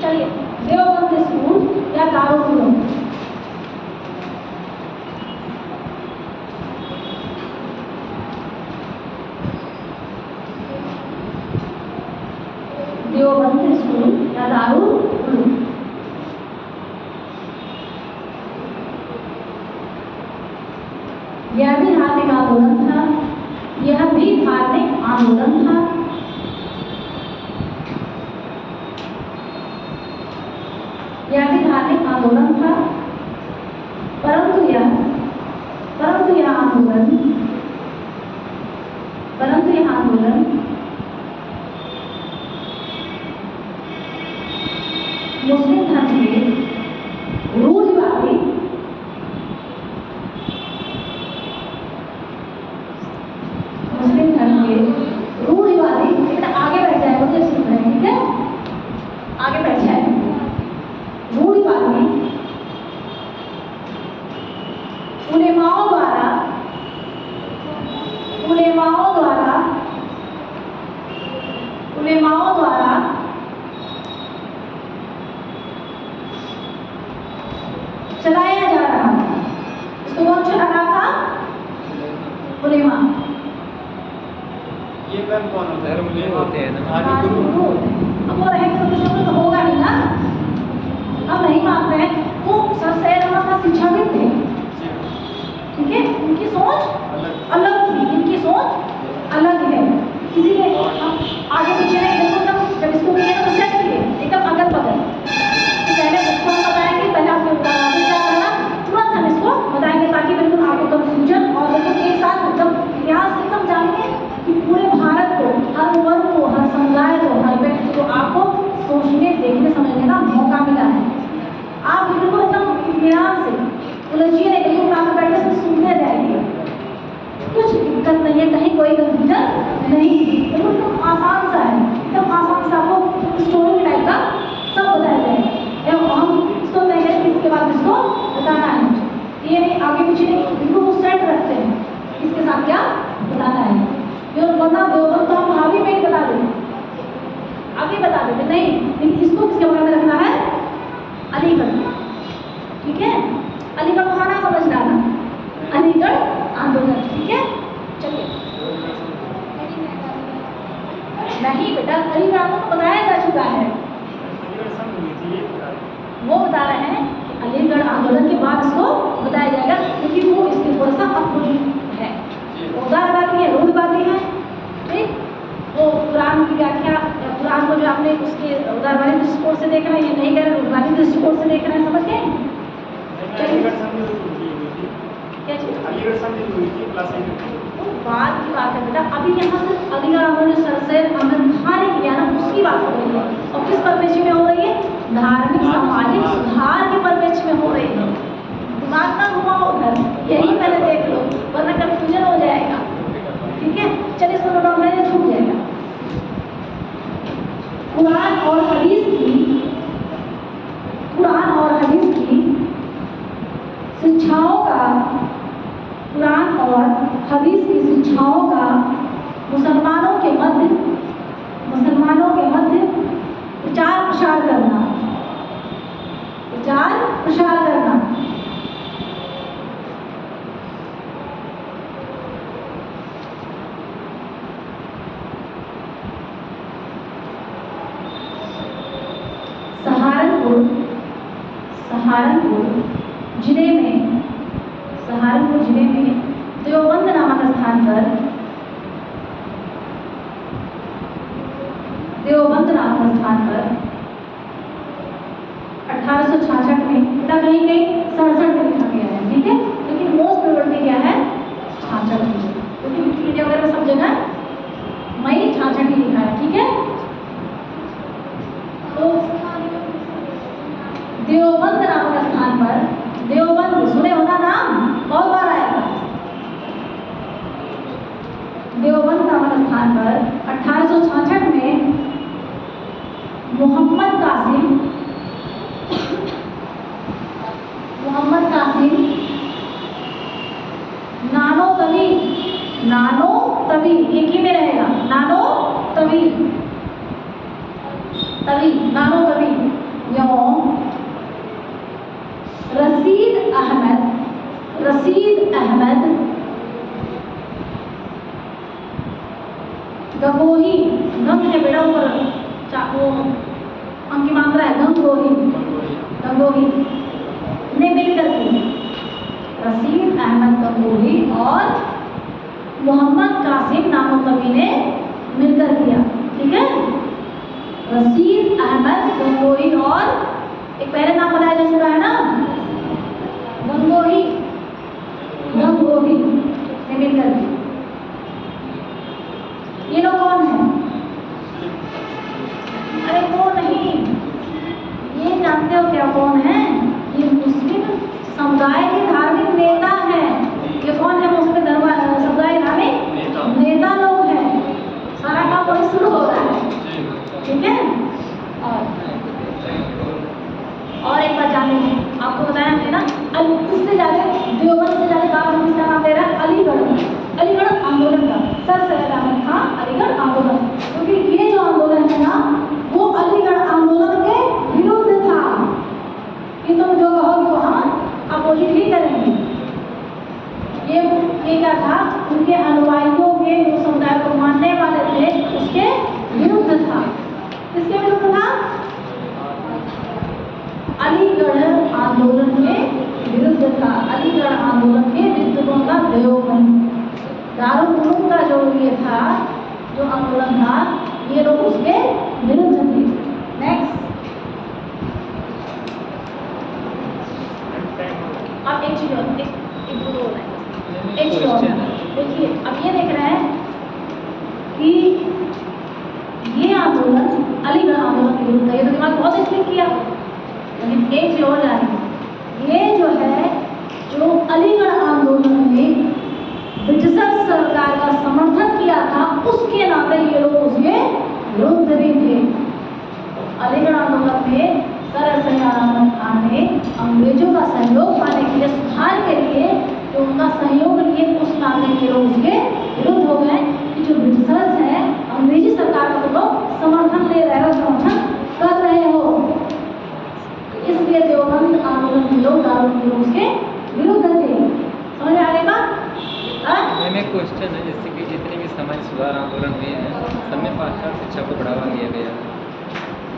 चलिए देवबंद स्कूल या दारूल देवबंद स्कूल या दारूल उलूम, यह भी धार्मिक आंदोलन था, यह भी धार्मिक आंदोलन था। यह भी धार्मिक आंदोलन था, परंतु यह आंदोलन मुस्लिम धर्म के रूढ़िवादी आगे बैठ जाए, मुझे सुन रहे हैं, ठीक है? आगे बैठ जाए। रूढ़िवादी उलेमाओं द्वारा चलाया जा रहा था। इसको कौन चला रहा था? उलेमा।
ये मैम कौन होता है?
धर्म होते हैं ना,
धार्मिक गुरु।
अब वो रहेंगे तो कुछ तो होगा नहीं ना, हम नहीं मानते हैं। वो सर सैयद अहमद खान शिक्षाविद थे, ठीक है? उनकी सोच अलग थी, इनकी सोच अलग है, इसीलिए हम आगे पीछे नहीं, देखो एकदम जब इसको किए तो सेट किए एकदम अगल बगल। पहले उसको हम बताएंगे, पहले आपको क्या करना, तुरंत हम इसको बताएंगे ताकि बिल्कुल आपको कंफ्यूजन और बिल्कुल एक साथ एकदम इतिहास एकदम जानिए कि पूरे भारत को, हर वर्ग को, हर समुदाय को, हर व्यक्ति को आपको सोचने, देखने, समझने का मौका मिला है। आप बिल्कुल एकदम इत्मीनान से उलझिए नहीं, बिल्कुल काम बैठे से सुनते जाइए, कुछ दिक्कत नहीं है, कहीं कोई कंफ्यूजन नहीं, बिल्कुल एकदम आसान सा है, एकदम आसान सा आपको स्टोरी टाइप का सब बताया जाएगा। हम इसको तय करें, इसके बाद इसको बताना है, ये नहीं आगे पीछे नहीं, बिल्कुल सेट रखते हैं इसके साथ क्या बताना है। वरना देवबंद तो हम भाभी में ही बता देंगे, आगे बता देते नहीं, लेकिन इसको किसके बारे में रखना है? अलीगढ़, ठीक है? अलीगढ़ को ना समझ डालना, अलीगढ़ आंदोलन, ठीक है? चलिए नहीं बेटा, अलीगढ़ आंदोलन बताया जा चुका है, वो बता रहे हैं कि अलीगढ़ आंदोलन के बाद इसको बताया जाएगा, क्योंकि वो इसके थोड़ा सा अपोजिट है, उदारवादी है, रूढ़िवादी है। ठीक, वो कुरान की व्याख्या, कुरान को जो आपने उसके उदारवादी दृष्टिकोण से देख रहे हैं, ये नहीं कह रहे, रूढ़िवादी दृष्टिकोण से देख रहे हैं, समझ गए? क्या चीज? बात की बात है बेटा, अभी यहाँ से अलीगढ़ आंदोलन सर सैयद अहमद खान ने किया ना, उसकी बात हो रही है, और किस परिप्रेक्ष्य में हो रही है? धार्मिक सामाजिक सुधार के परिप्रेक्ष्य में हो रही है। दिमाग ना घुमाओ उधर, यही पहले देख लो, वरना कंफ्यूजन हो जाएगा, ठीक है? चलिए इसको नोट में छूट जाएगा। कुरान और हदीस की हदीस की शिक्षाओं का मुसलमानों के मध्य प्रचार प्रसार करना, सहारनपुर जिले में देवबंद नामक स्थान पर 1866 में, कहीं 67 में लिखा गया है, ठीक है, लेकिन मोस्ट प्रोबेबली क्या है 66 में, क्योंकि विकिपीडिया वगैरह में सब जगह मई 66 ही लिखा है, ठीक है। तो देवबंद नामक स्थान पर, देवबंद सुने होना नाम, बहुत बार आएगा। देवबंद नामक स्थान पर 1866 में मोहम्मद कासिम नानो तवी एक ही में रहेगा, नानो तवी एवं रशीद अहमद गंगोही, गंग है बेटा ऊपर चाकू अंकी मात्रा है, गंगोही ने मिलकर की, रशीद अहमद गंगोही और मोहम्मद कासिम नानोतवी ने मिलकर किया, ठीक है। रशीद अहमद गंगोही और एक पहले नाम बताया जा चुका है ना, गंगोही ने मिलकर की। ये लोग कौन है? अरे वो नहीं, ये जानते हो क्या कौन है? ये मुस्लिम समुदाय के धार्मिक नेता हैं। ये कौन है? मुस्लिम समुदाय धार्मिक नेता लोग हैं। सारा काम वही शुरू हो रहा है, ठीक है। और एक बात जान लीजिए, आपको बताया हमने ना, उससे ज़्यादा देवबंद से ज़्यादा काम किसका नाम ले रहा है? अलीगढ़ आंदोलन का, सर सैयद अहमद खां अलीगढ़ आंदोलन, क्योंकि ये जो आंदोलन है ना, वो अलीगढ़ आंदोलन के विरुद्ध था कि तुम जो कहोगे वो हम अपोजिट ही करेंगे। ये क्या था? उनके अनुयायियों के जो समुदाय को मानने वाले थे उसके विरुद्ध था। किसके विरुद्ध था? अलीगढ़ आंदोलन के विरुद्ध था। अलीगढ़ आंदोलन के विरुद्ध कौन था? देवबंद दारुल उलूम का जो ये था, जो आंदोलन था, ये लोग उसके विरुद्ध थे। नेक्स्ट, अब एक चीज और, देखिए, अब ये देख रहे हैं कि ये आंदोलन अलीगढ़ आंदोलन के विरुद्ध है। ये तो दिमाग बहुत स्ट्रिक किया, लेकिन एक चीज और जाने, ये जो है, जो अलीगढ़ आंदोलन में ब्रिटिश सरकार का समर्थन किया था, उसके नाते ये लोग उसके विरुद्ध भी थे। अलीगढ़ आंदोलन में सर सैयद अहमद खान ने अंग्रेजों का सहयोग पाने के लिए, सुधार के लिए जो उनका सहयोग लिए, उस नाते के लोग उसके विरुद्ध हो गए कि जो ब्रिटिशर्स हैं, अंग्रेजी सरकार का लोग समर्थन ले रहे हो, समर्थन कर रहे हो, इसलिए देवबंद आंदोलन के लोग उसके विरुद्ध थे। समझ में आ गई बात?
मैम एक क्वेश्चन है, जैसे कि जितने भी समाज सुधार आंदोलन हुए हैं, सब में पाश्चात्य शिक्षा को बढ़ावा दिया गया,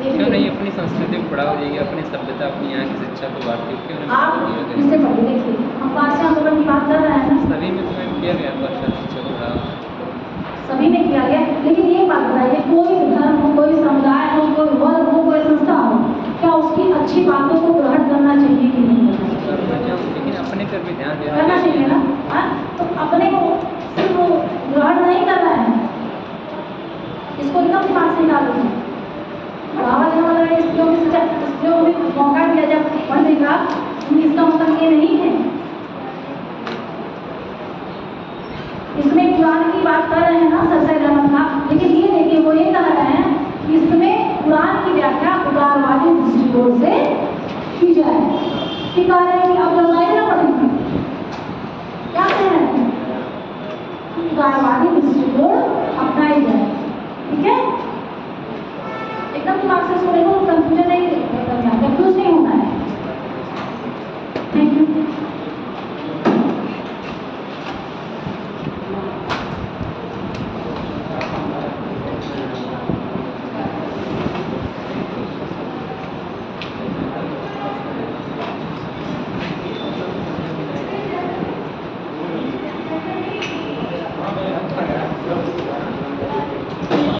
क्यों नहीं अपनी संस्कृति को बढ़ावा देगी, अपनी सभ्यता, अपनी यहाँ की शिक्षा को भारतीय क्यों नहीं
आप
दिया गया?
इससे पढ़िए, देखिए, हम पाश्चात्य आंदोलन की बात कर रहे हैं ना,
सभी में तो मैम किया गया पाश्चात्य शिक्षा को बढ़ावा,
सभी में किया गया, लेकिन ये बात बताइए, कोई धर्म हो, कोई समुदाय हो, कोई वर्ग हो, कोई संस्था हो, क्या उसकी अच्छी बातों को ग्रहण करना चाहिए कि नहीं करना चाहिए?
लेकिन अपने पर भी ध्यान
करना चाहिए ना। हाँ, तो अपने को सिर्फ ग्रहण नहीं करना है, इसको एकदम दिमाग से निकाल दीजिए। बढ़ावा देने वाला स्त्रियों को भी मौका दिया जाए पढ़ने का, इसका मतलब ये नहीं है। इसमें कुरान की बात कर रहे हैं ना सर सैयद अहमद खान, लेकिन ये देखिए, वो ये कह रहे हैं कि इसमें कुरान की व्याख्या उदारवादी दृष्टिकोण से की जाए, कि कह रहे हैं कि अब लड़ाई ना पड़ेगी, क्या कह रहे हैं? उदारवादी दृष्टिकोण अपनाई जाए। ठीक है, एकदम दिमाग से सुनेगा, कंफ्यूजन नहीं